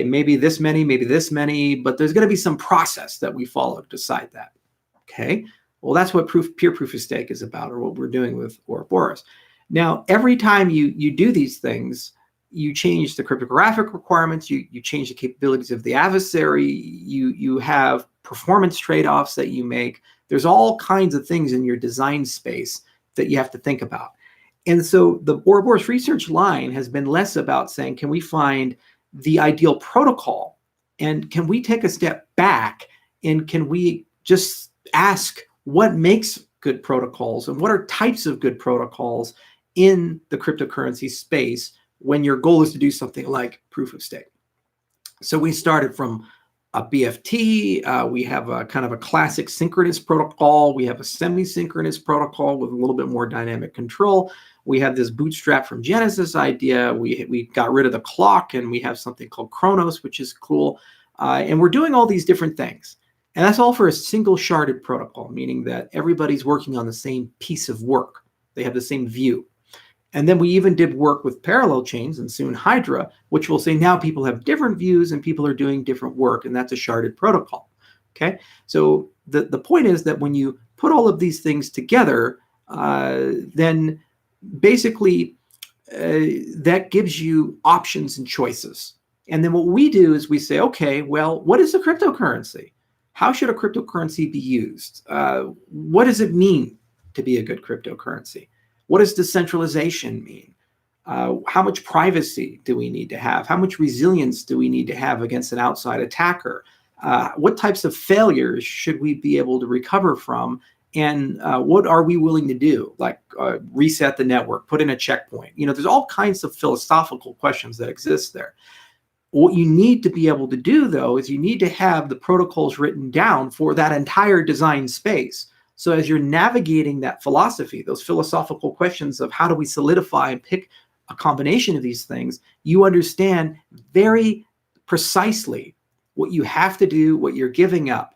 S1: Maybe this many, but there's going to be some process that we follow to decide that. Okay. Well, that's what peer proof of stake is about, or what we're doing with Ouroboros. Now, every time you do these things, you change the cryptographic requirements, you change the capabilities of the adversary, you have performance trade-offs that you make. There's all kinds of things in your design space that you have to think about. And so the Ouroboros research line has been less about saying, can we find the ideal protocol? And can we take a step back, and can we just ask what makes good protocols, and what are types of good protocols in the cryptocurrency space when your goal is to do something like proof of stake? So we started from a BFT. We have a kind of a classic synchronous protocol. We have a semi-synchronous protocol with a little bit more dynamic control. We have this bootstrap from Genesis idea. We got rid of the clock, and we have something called Chronos, which is cool. And we're doing all these different things. And that's all for a single sharded protocol, meaning that everybody's working on the same piece of work. They have the same view. And then we even did work with parallel chains, and soon Hydra, which will say now people have different views and people are doing different work, and that's a sharded protocol. Okay, so the point is that when you put all of these things together, then basically that gives you options and choices. And then what we do is we say, okay, well, what is a cryptocurrency? How should a cryptocurrency be used? What does it mean to be a good cryptocurrency? What does decentralization mean? How much privacy do we need to have? How much resilience do we need to have against an outside attacker? What types of failures should we be able to recover from? And what are we willing to do? Like reset the network, put in a checkpoint. There's all kinds of philosophical questions that exist there. What you need to be able to do, though, is you need to have the protocols written down for that entire design space. So as you're navigating that philosophy, those philosophical questions of how do we solidify and pick a combination of these things, you understand very precisely what you have to do, what you're giving up.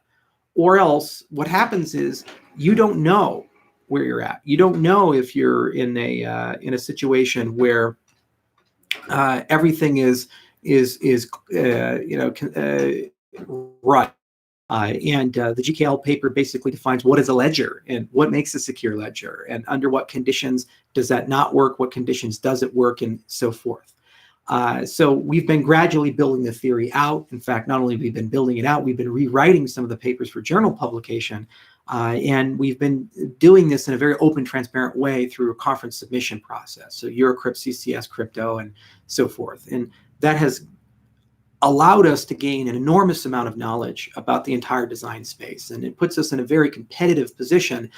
S1: Or else what happens is you don't know where you're at. You don't know if you're in a situation where everything is right. And the GKL paper basically defines what is a ledger and what makes a secure ledger, and under what conditions does that not work, what conditions does it work, and so forth. So we've been gradually building the theory out. In fact, not only have we been building it out, we've been rewriting some of the papers for journal publication. And we've been doing this in a very open, transparent way through a conference submission process. So Eurocrypt, CCS Crypto, and so forth. And that has allowed us to gain an enormous amount of knowledge about the entire design space. And it puts us in a very competitive position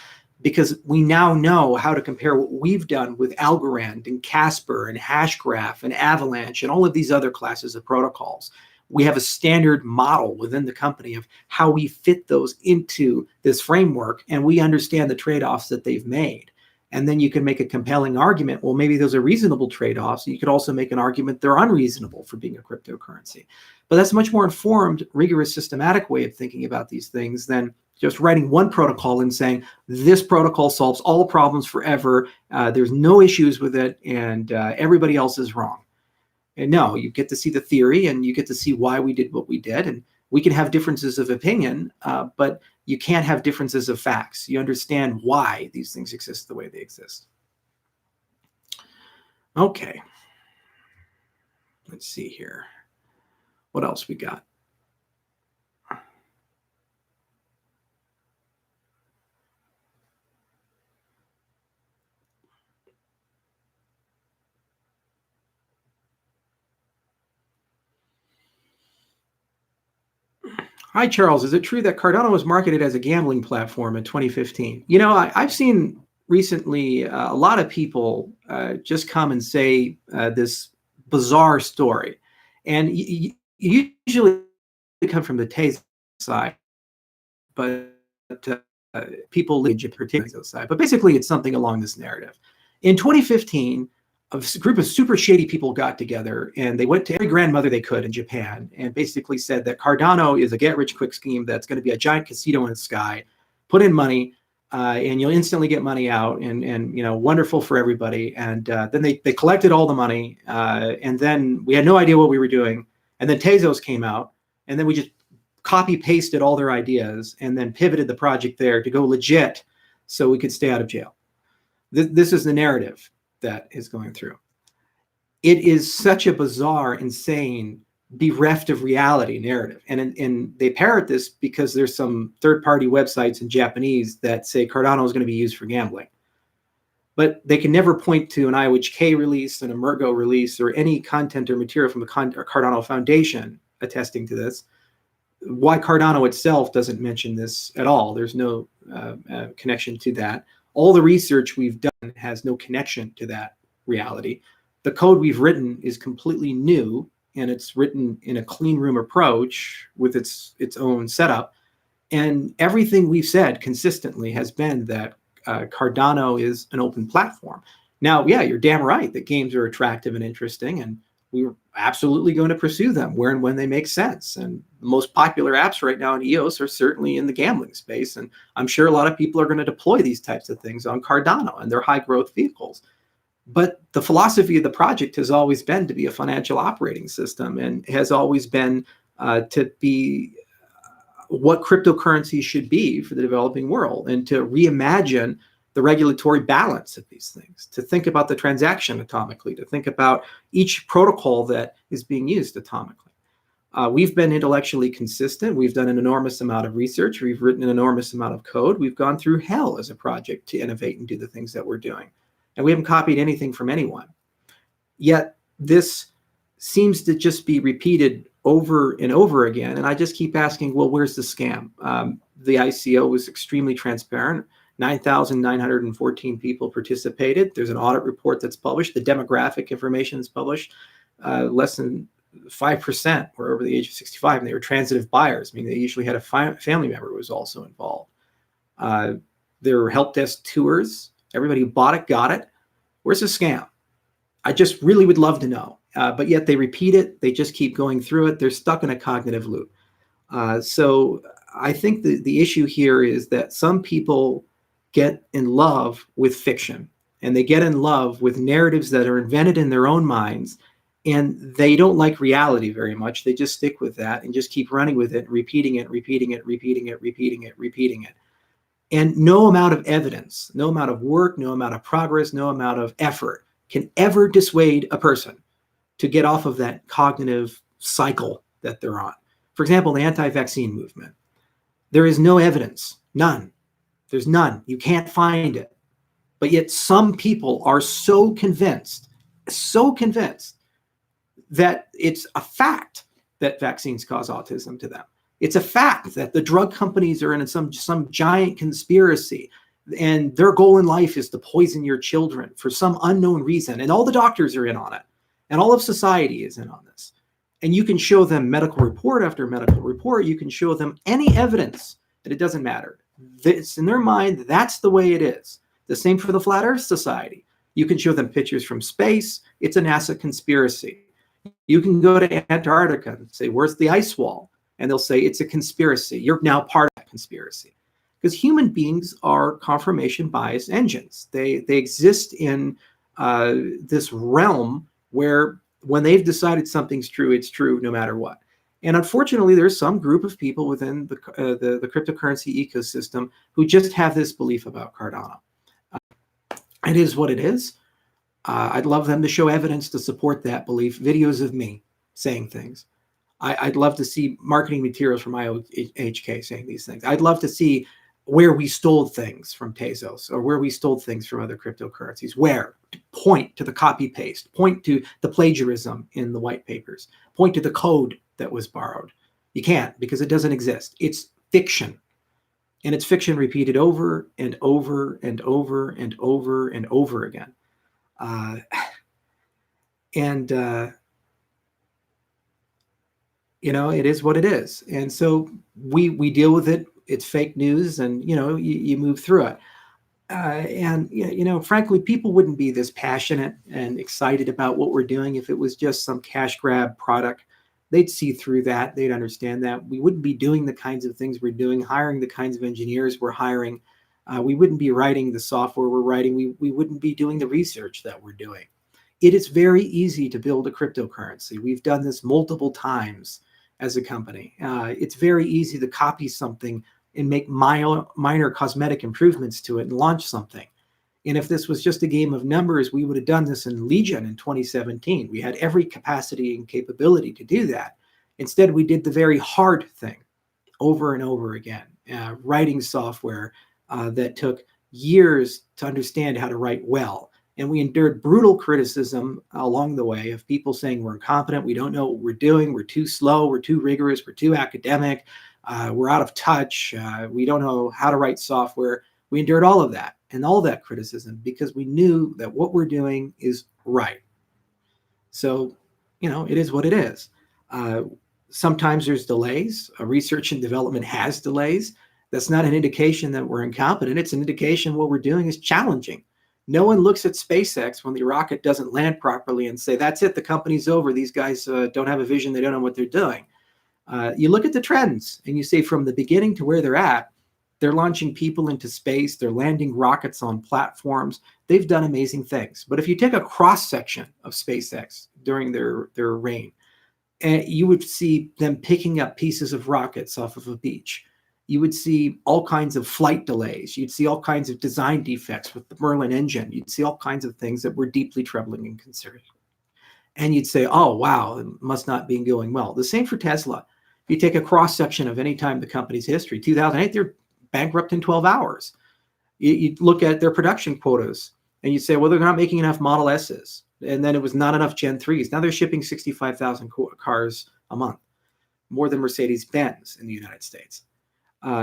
S1: because we now know how to compare what we've done with Algorand and Casper and Hashgraph and Avalanche and all of these other classes of protocols. We have a standard model within the company of how we fit those into this framework, and we understand the trade-offs that they've made. And then you can make a compelling argument. Well, maybe those are reasonable trade-offs. You could also make an argument they're unreasonable for being a cryptocurrency. But that's a much more informed, rigorous, systematic way of thinking about these things than just writing one protocol and saying, this protocol solves all problems forever. There's no issues with it, and everybody else is wrong. And no, you get to see the theory, and you get to see why we did what we did. And we can have differences of opinion, but you can't have differences of facts. You understand why these things exist the way they exist. Okay. Let's see here. What else we got? Hi, Charles. Is it true that Cardano was marketed as a gambling platform in 2015? You know, I've seen recently a lot of people just come and say this bizarre story. And usually come from the Tez side, but people lead you particularly side. But basically, it's something along this narrative. In 2015, a group of super shady people got together and they went to every grandmother they could in Japan and basically said that Cardano is a get-rich-quick scheme that's going to be a giant casino in the sky. Put in money, and you'll instantly get money out, and you know, wonderful for everybody. And then they collected all the money, and then we had no idea what we were doing. And then Tezos came out, and then we just copy-pasted all their ideas and then pivoted the project there to go legit so we could stay out of jail. This is the narrative that is going through. It is such a bizarre, insane, bereft of reality narrative. And they parrot this because there's some third-party websites in Japanese that say Cardano is going to be used for gambling. But they can never point to an IOHK release, an Emergo release, or any content or material from the Cardano Foundation attesting to this. Why Cardano itself doesn't mention this at all. There's no connection to that. All the research we've done has no connection to that reality. The code we've written is completely new, and it's written in a clean room approach with its own setup. And everything we've said consistently has been that Cardano is an open platform. Now, yeah, you're damn right that games are attractive and interesting, and we're absolutely going to pursue them where and when they make sense. And the most popular apps right now in EOS are certainly in the gambling space. And I'm sure a lot of people are going to deploy these types of things on Cardano, and they're high growth vehicles. But the philosophy of the project has always been to be a financial operating system, and has always been to be what cryptocurrency should be for the developing world, and to reimagine the regulatory balance of these things, to think about the transaction atomically, to think about each protocol that is being used atomically. We've been intellectually consistent. We've done an enormous amount of research. We've written an enormous amount of code. We've gone through hell as a project to innovate and do the things that we're doing. And we haven't copied anything from anyone. Yet this seems to just be repeated over and over again. And I just keep asking, well, where's the scam? The ICO was extremely transparent. 9,914 people participated. There's an audit report that's published. The demographic information is published. Less than 5% were over the age of 65, and they were transitive buyers, meaning they usually had a family member who was also involved. There were help desk tours. Everybody who bought it got it. Where's the scam? I just really would love to know. But yet they repeat it. They just keep going through it. They're stuck in a cognitive loop. So I think the issue here is that some people get in love with fiction, and they get in love with narratives that are invented in their own minds, and they don't like reality very much. They just stick with that and just keep running with it, repeating it, repeating it, repeating it, repeating it, repeating it. And no amount of evidence, no amount of work, no amount of progress, no amount of effort can ever dissuade a person to get off of that cognitive cycle that they're on. For example, the anti-vaccine movement. There is no evidence, none. There's none. You can't find it. But yet some people are so convinced that it's a fact that vaccines cause autism to them. It's a fact that the drug companies are in some giant conspiracy, and their goal in life is to poison your children for some unknown reason. And all the doctors are in on it, and all of society is in on this. And you can show them medical report after medical report. You can show them any evidence that it doesn't matter. It's in their mind, that's the way it is. The same for the Flat Earth Society. You can show them pictures from space. It's a NASA conspiracy. You can go to Antarctica and say, where's the ice wall? And they'll say, it's a conspiracy. You're now part of that conspiracy. Because human beings are confirmation bias engines. They exist in this realm where when they've decided something's true, it's true no matter what. And unfortunately, there's some group of people within the cryptocurrency ecosystem who just have this belief about Cardano. It is what it is. I'd love them to show evidence to support that belief, videos of me saying things. I'd love to see marketing materials from IOHK saying these things. I'd love to see where we stole things from Tezos or where we stole things from other cryptocurrencies. Where? Point to the copy paste, point to the plagiarism in the white papers, point to the code that was borrowed. You can't, because it doesn't exist. It's fiction. And it's fiction repeated over and over and over and over and over again. It is what it is. And so we deal with it. It's fake news, and, you move through it. Frankly, people wouldn't be this passionate and excited about what we're doing if it was just some cash grab product. They'd see through that. They'd understand that. We wouldn't be doing the kinds of things we're doing, hiring the kinds of engineers we're hiring. We wouldn't be writing the software we're writing. We wouldn't be doing the research that we're doing. It is very easy to build a cryptocurrency. We've done this multiple times as a company. It's very easy to copy something and make minor cosmetic improvements to it and launch something. And if this was just a game of numbers, we would have done this in Legion in 2017. We had every capacity and capability to do that. Instead, we did the very hard thing over and over again, writing software that took years to understand how to write well. And we endured brutal criticism along the way of people saying we're incompetent, we don't know what we're doing, we're too slow, we're too rigorous, we're too academic, we're out of touch, we don't know how to write software. We endured all of that and all that criticism because we knew that what we're doing is right. So, it is what it is. Sometimes there's delays. Research and development has delays. That's not an indication that we're incompetent. It's an indication what we're doing is challenging. No one looks at SpaceX when the rocket doesn't land properly and say, that's it, the company's over. These guys don't have a vision. They don't know what they're doing. You look at the trends and you say from the beginning to where they're at, they're launching people into space. They're landing rockets on platforms. They've done amazing things. But if you take a cross-section of SpaceX during their reign, you would see them picking up pieces of rockets off of a beach. You would see all kinds of flight delays. You'd see all kinds of design defects with the Merlin engine. You'd see all kinds of things that were deeply troubling and concerning. And you'd say, oh, wow, it must not be going well. The same for Tesla. If you take a cross-section of any time in the company's history, 2008, they're bankrupt in 12 hours. You look at their production quotas and you say, well, they're not making enough Model S's. And then it was not enough Gen 3s. Now they're shipping 65,000 cars a month, more than Mercedes-Benz in the United States.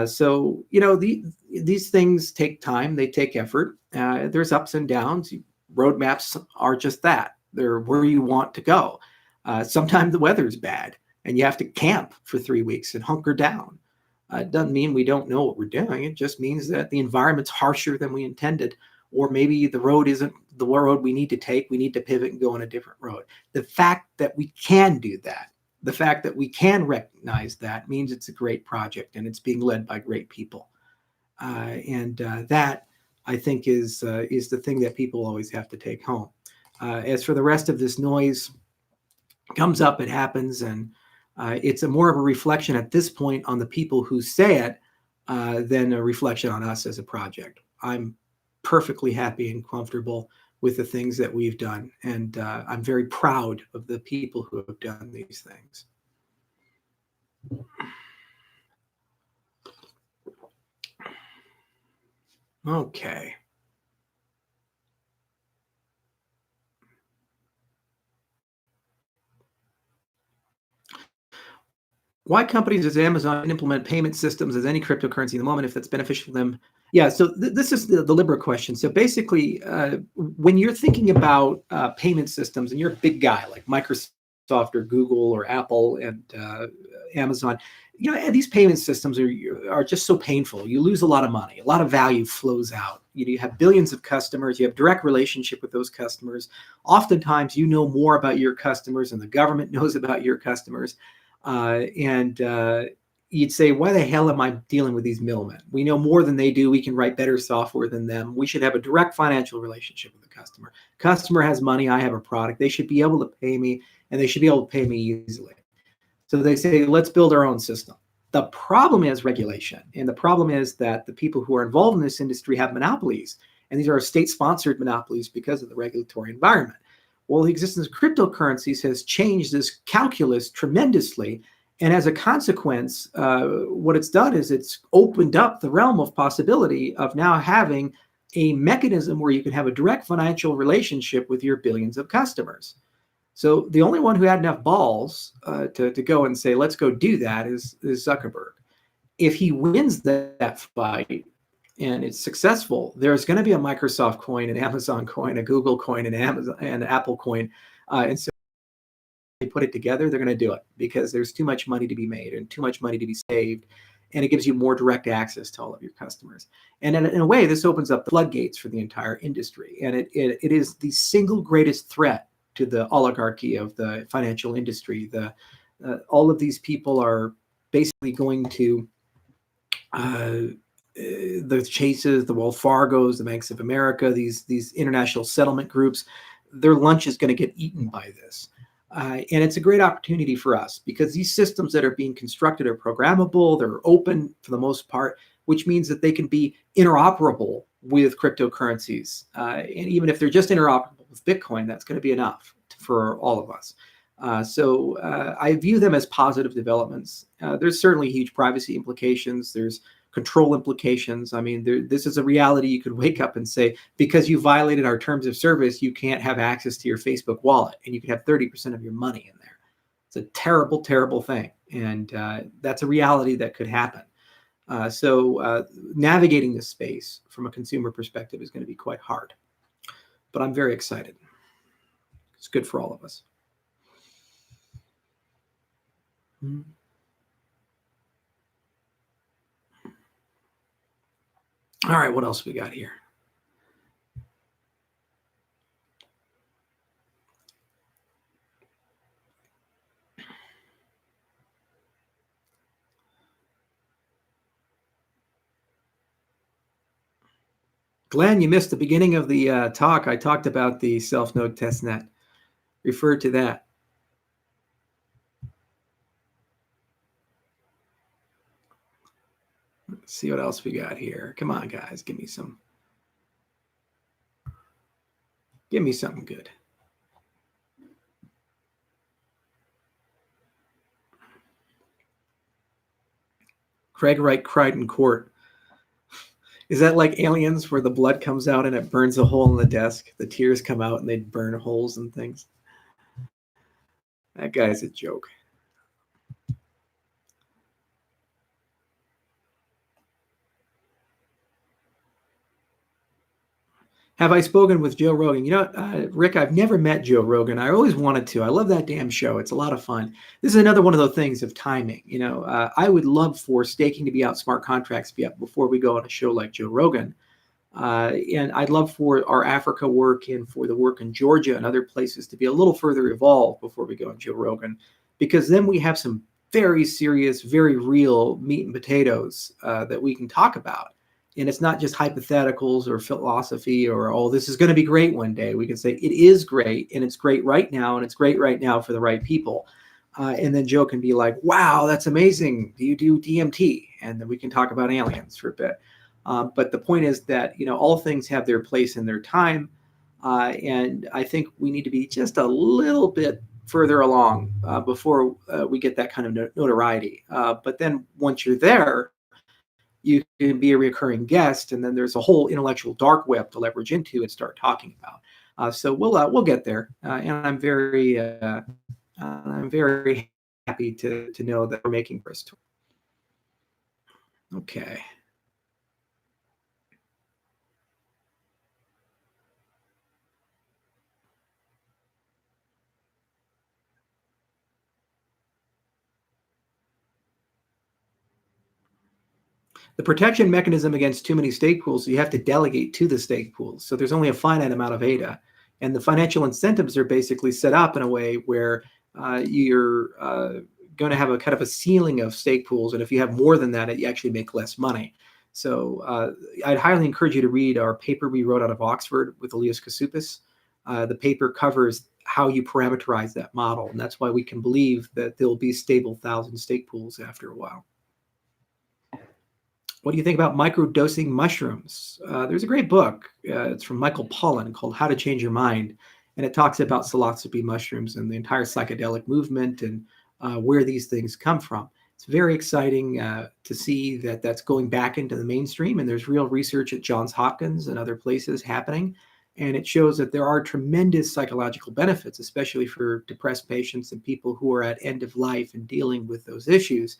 S1: So, these things take time. They take effort. There's ups and downs. Roadmaps are just that. They're where you want to go. Sometimes the weather's bad and you have to camp for 3 weeks and hunker down. It doesn't mean we don't know what we're doing. It just means that the environment's harsher than we intended, or maybe the road isn't the road we need to take. We need to pivot and go on a different road. The fact that we can do that, the fact that we can recognize that means it's a great project and it's being led by great people. That, I think, is the thing that people always have to take home. As for the rest of this noise, comes up, it happens, and it's more of a reflection at this point on the people who say it than a reflection on us as a project. I'm perfectly happy and comfortable with the things that we've done, and I'm very proud of the people who have done these things. Okay. Why companies does Amazon implement payment systems as any cryptocurrency in the moment if that's beneficial to them? Yeah, so this is the deliberate question. So basically, when you're thinking about payment systems and you're a big guy like Microsoft or Google or Apple and Amazon, these payment systems are just so painful. You lose a lot of money. A lot of value flows out. you have billions of customers, you have direct relationship with those customers. Oftentimes, you know more about your customers than the government knows about your customers. And you'd say, why the hell am I dealing with these middlemen? We know more than they do. We can write better software than them. We should have a direct financial relationship with the customer. Customer has money. I have a product. They should be able to pay me, and they should be able to pay me easily. So they say, let's build our own system. The problem is regulation. And the problem is that the people who are involved in this industry have monopolies. And these are state-sponsored monopolies because of the regulatory environment. Well, the existence of cryptocurrencies has changed this calculus tremendously. And as a consequence, what it's done is it's opened up the realm of possibility of now having a mechanism where you can have a direct financial relationship with your billions of customers. So the only one who had enough balls to go and say, let's go do that is Zuckerberg. If he wins that fight and it's successful, there's going to be a Microsoft coin, an Amazon coin, a Google coin, an Amazon and Apple coin. And so they put it together, they're going to do it because there's too much money to be made and too much money to be saved. And it gives you more direct access to all of your customers. And in a way, this opens up the floodgates for the entire industry. And it is the single greatest threat to the oligarchy of the financial industry. All of these people are basically going to the Chases, the Wells Fargos, the Banks of America, these international settlement groups. Their lunch is going to get eaten by this. And it's a great opportunity for us because these systems that are being constructed are programmable, they're open for the most part, which means that they can be interoperable with cryptocurrencies. And even if they're just interoperable with Bitcoin, that's going to be enough for all of us. So I view them as positive developments. There's certainly huge privacy implications. There's control implications. I mean, this is a reality. You could wake up and say, because you violated our terms of service, you can't have access to your Facebook wallet, and you could have 30% of your money in there. It's a terrible, terrible thing. And that's a reality that could happen. So navigating this space from a consumer perspective is going to be quite hard. But I'm very excited. It's good for all of us. All right, what else we got here? Glenn, you missed the beginning of the talk. I talked about the self-node testnet. Refer to that. Let's see what else we got here. Come on, guys, give me something good. Craig Wright cried in court. Is that like Aliens where the blood comes out and it burns a hole in the desk? The tears come out and they burn holes and things. That guy's a joke. Have I spoken with Joe Rogan? You know, Rick, I've never met Joe Rogan. I always wanted to. I love that damn show. It's a lot of fun. This is another one of those things of timing. You know, I would love for staking to be out, smart contracts to be up before we go on a show like Joe Rogan. And I'd love for our Africa work and for the work in Georgia and other places to be a little further evolved before we go on Joe Rogan, because then we have some very serious, very real meat and potatoes that we can talk about. And it's not just hypotheticals or philosophy or, oh, this is going to be great one day. We can say it is great, and it's great right now, and it's great right now for the right people. And then Joe can be like, wow, that's amazing. Do you do DMT? And then we can talk about aliens for a bit. But the point is that, you know, all things have their place and their time. And I think we need to be just a little bit further along before we get that kind of notoriety. But then once you're there, you can be a recurring guest, and then there's a whole intellectual dark web to leverage into and start talking about. So we'll get there, and I'm very happy to know that we're making progress. Okay. The protection mechanism against too many stake pools, you have to delegate to the stake pools. So there's only a finite amount of ADA. And the financial incentives are basically set up in a way where you're going to have a kind of a ceiling of stake pools. And if you have more than that, you actually make less money. So I'd highly encourage you to read our paper we wrote out of Oxford with Elias Kasoupas. The paper covers how you parameterize that model. And that's why we can believe that there'll be stable 1,000 stake pools after a while. What do you think about microdosing mushrooms? There's a great book. It's from Michael Pollan called How to Change Your Mind. And it talks about psilocybin mushrooms and the entire psychedelic movement and where these things come from. It's very exciting to see that that's going back into the mainstream. And there's real research at Johns Hopkins and other places happening. And it shows that there are tremendous psychological benefits, especially for depressed patients and people who are at end of life and dealing with those issues.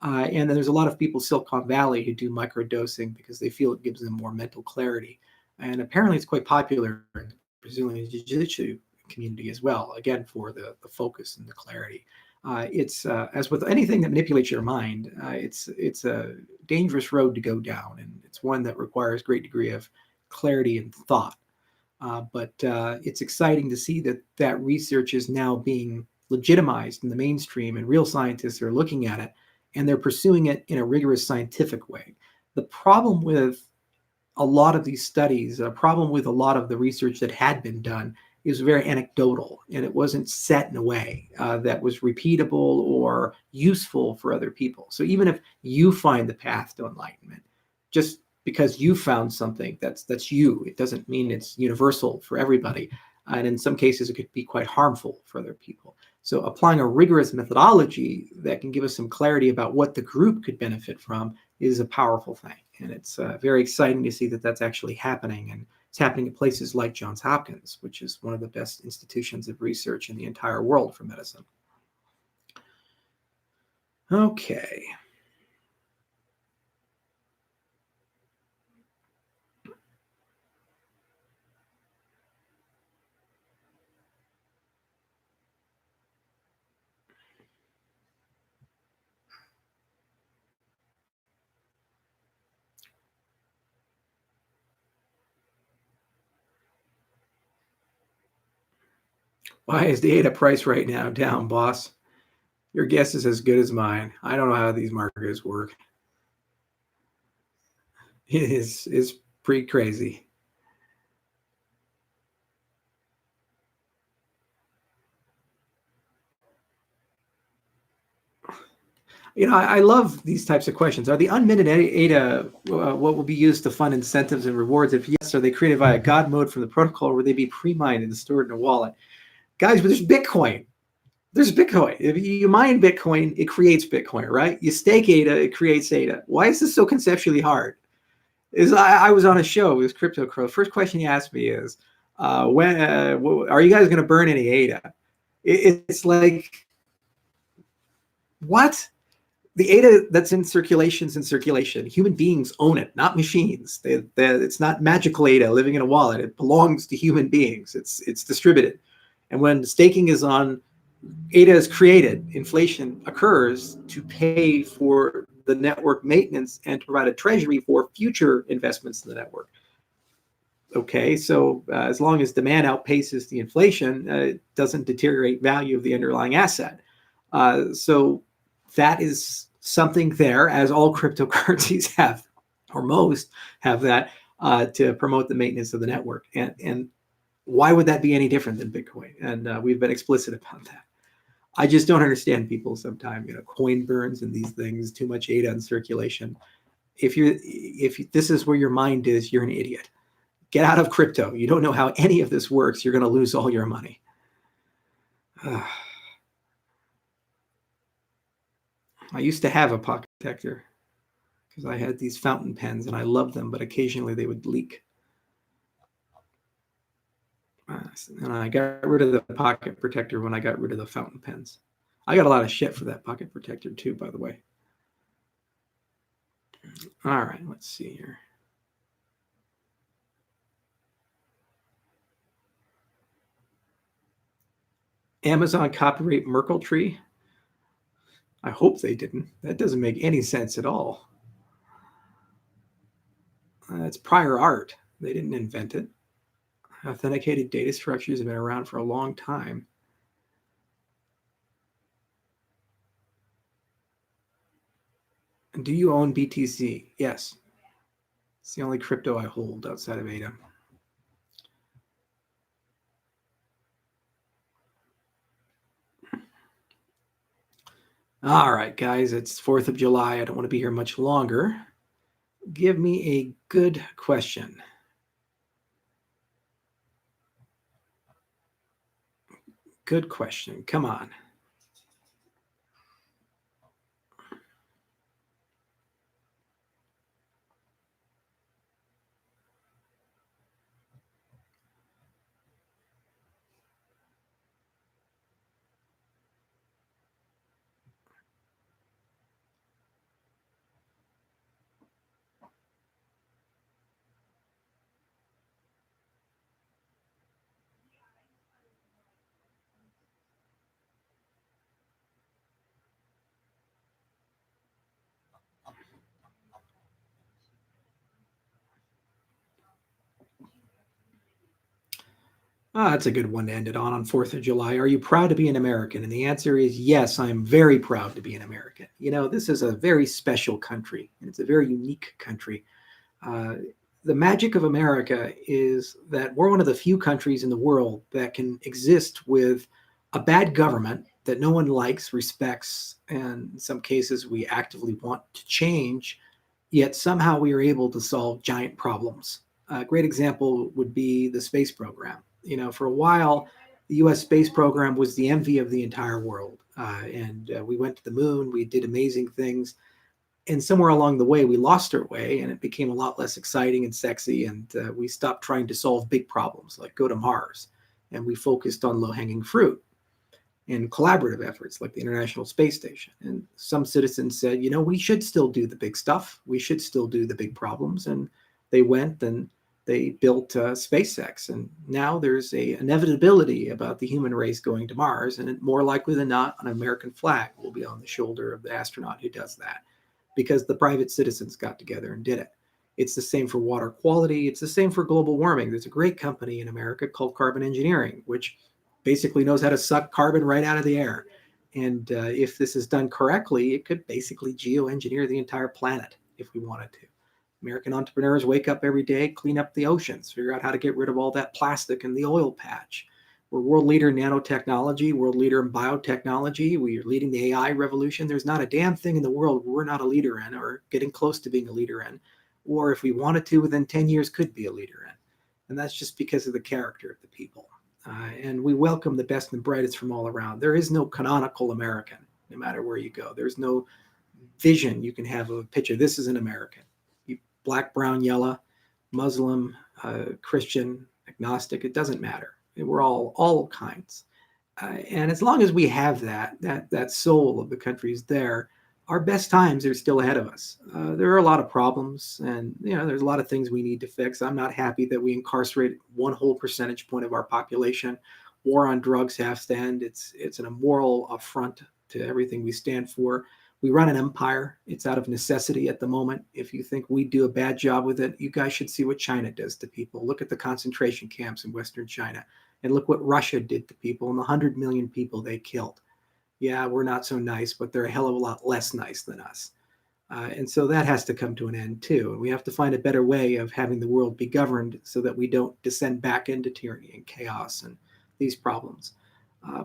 S1: And then there's a lot of people, Silicon Valley, who do microdosing because they feel it gives them more mental clarity. And apparently it's quite popular in the Brazilian Jiu-Jitsu community as well, again, for the focus and the clarity. It's as with anything that manipulates your mind, it's a dangerous road to go down. And it's one that requires a great degree of clarity and thought. But it's exciting to see that that research is now being legitimized in the mainstream and real scientists are looking at it and they're pursuing it in a rigorous scientific way. The problem with a lot of these studies, a problem with a lot of the research that had been done is very anecdotal and it wasn't set in a way that was repeatable or useful for other people. So even if you find the path to enlightenment, just because you found something that's you, it doesn't mean it's universal for everybody. And in some cases, it could be quite harmful for other people. So applying a rigorous methodology that can give us some clarity about what the group could benefit from is a powerful thing. And it's very exciting to see that that's actually happening. And it's happening at places like Johns Hopkins, which is one of the best institutions of research in the entire world for medicine. Okay. Why is the ADA price right now down, boss? Your guess is as good as mine. I don't know how these markets work. It is pretty crazy. I love these types of questions. Are the unminted ADA what will be used to fund incentives and rewards? If yes, are they created via God mode from the protocol, or will they be pre-mined and stored in a wallet? Guys, but there's Bitcoin. There's Bitcoin. If you mine Bitcoin, it creates Bitcoin, right? You stake ADA, it creates ADA. Why is this so conceptually hard? I was on a show with Crypto Crow. First question he asked me is, when are you guys going to burn any ADA? It's like, what? The ADA that's in circulation is in circulation. Human beings own it, not machines. It's not magical ADA living in a wallet. It belongs to human beings. It's distributed. And when staking is on, ADA is created. Inflation occurs to pay for the network maintenance and to provide a treasury for future investments in the network. Okay, so as long as demand outpaces the inflation, it doesn't deteriorate value of the underlying asset. So that is something there, as all cryptocurrencies have, or most have that, to promote the maintenance of the network. And why would that be any different than Bitcoin? And we've been explicit about that. I just don't understand people sometimes, coin burns and these things, too much ADA in circulation. If this is where your mind is, you're an idiot. Get out of crypto. You don't know how any of this works. You're going to lose all your money. I used to have a pocket protector because I had these fountain pens and I loved them, but occasionally they would leak. And I got rid of the pocket protector when I got rid of the fountain pens. I got a lot of shit for that pocket protector too, by the way. All right, let's see here. Amazon copyright Merkle tree? I hope they didn't. That doesn't make any sense at all. It's prior art. They didn't invent it. Authenticated data structures have been around for a long time. Do you own BTC? Yes. It's the only crypto I hold outside of ADA. All right, guys, it's 4th of July. I don't want to be here much longer. Give me a good question. Good question. Come on. That's a good one to end it on 4th of July. Are you proud to be an American? And the answer is yes, I'm very proud to be an American. You know, this is a very special country, and it's a very unique country. The magic of America is that we're one of the few countries in the world that can exist with a bad government that no one likes, respects, and in some cases we actively want to change, yet somehow we are able to solve giant problems. A great example would be the space program. You know, for a while, the US space program was the envy of the entire world. And we went to the moon, we did amazing things. And somewhere along the way, we lost our way and it became a lot less exciting and sexy. And we stopped trying to solve big problems like go to Mars. And we focused on low hanging fruit and collaborative efforts like the International Space Station. And some citizens said, you know, we should still do the big stuff. We should still do the big problems. And they went and they built SpaceX. And now there's a inevitability about the human race going to Mars. And more likely than not, an American flag will be on the shoulder of the astronaut who does that because the private citizens got together and did it. It's the same for water quality. It's the same for global warming. There's a great company in America called Carbon Engineering, which basically knows how to suck carbon right out of the air. And if this is done correctly, it could basically geoengineer the entire planet if we wanted to. American entrepreneurs wake up every day, clean up the oceans, figure out how to get rid of all that plastic in the oil patch. We're world leader in nanotechnology, world leader in biotechnology. We are leading the AI revolution. There's not a damn thing in the world we're not a leader in or getting close to being a leader in, or if we wanted to, within 10 years could be a leader in. And that's just because of the character of the people. And we welcome the best and brightest from all around. There is no canonical American, no matter where you go. There's no vision you can have of a picture. This is an American. Black, brown, yellow, Muslim, Christian, agnostic, it doesn't matter. We're all kinds. And as long as we have that soul of the country's there, our best times are still ahead of us. There are a lot of problems and, you know, there's a lot of things we need to fix. I'm not happy that we incarcerate one whole percentage point of our population. War on drugs has to end. It's an immoral affront to everything we stand for. We run an empire. It's out of necessity at the moment. If you think we do a bad job with it, you guys should see what China does to people. Look at the concentration camps in Western China and look what Russia did to people and the 100 million people they killed. Yeah, we're not so nice, but they're a hell of a lot less nice than us. And so that has to come to an end too. And we have to find a better way of having the world be governed so that we don't descend back into tyranny and chaos and these problems.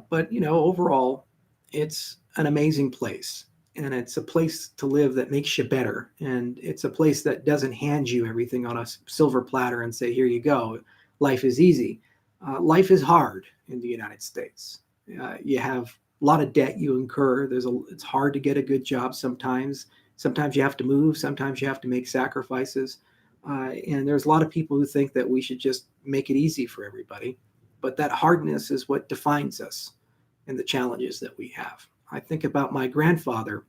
S1: But, you know, overall, it's an amazing place. And it's a place to live that makes you better. And it's a place that doesn't hand you everything on a silver platter and say, here you go, life is easy. Life is hard in the United States. You have a lot of debt you incur. It's hard to get a good job sometimes. Sometimes you have to move. Sometimes you have to make sacrifices. And there's a lot of people who think that we should just make it easy for everybody. But that hardness is what defines us and the challenges that we have. I think about my grandfather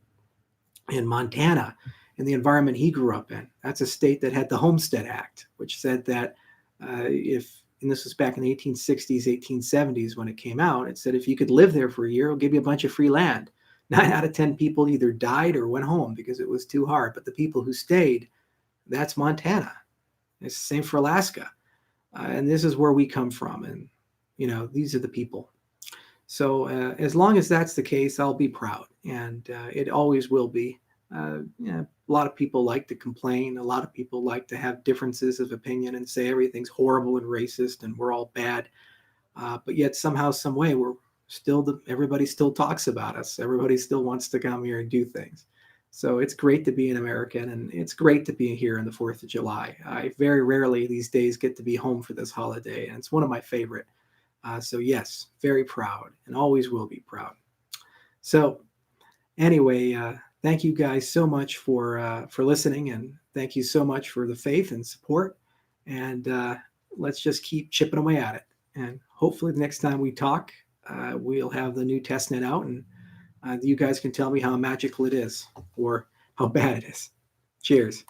S1: in Montana and the environment he grew up in. That's a state that had the Homestead Act, which said that and this was back in the 1860s, 1870s when it came out, it said if you could live there for a year, it'll give you a bunch of free land. 9 out of 10 people either died or went home because it was too hard. But the people who stayed, that's Montana. It's the same for Alaska. And this is where we come from. And, these are the people. So as long as that's the case, I'll be proud. And it always will be. A lot of people like to complain. A lot of people like to have differences of opinion and say everything's horrible and racist and we're all bad. But yet somehow, some way, everybody still talks about us. Everybody still wants to come here and do things. So it's great to be an American, and it's great to be here on the 4th of July. I very rarely these days get to be home for this holiday, and it's one of my favorite. So yes, very proud, and always will be proud. So anyway, thank you guys so much for listening, and thank you so much for the faith and support. And let's just keep chipping away at it. And hopefully the next time we talk, we'll have the new testnet out, and you guys can tell me how magical it is or how bad it is. Cheers.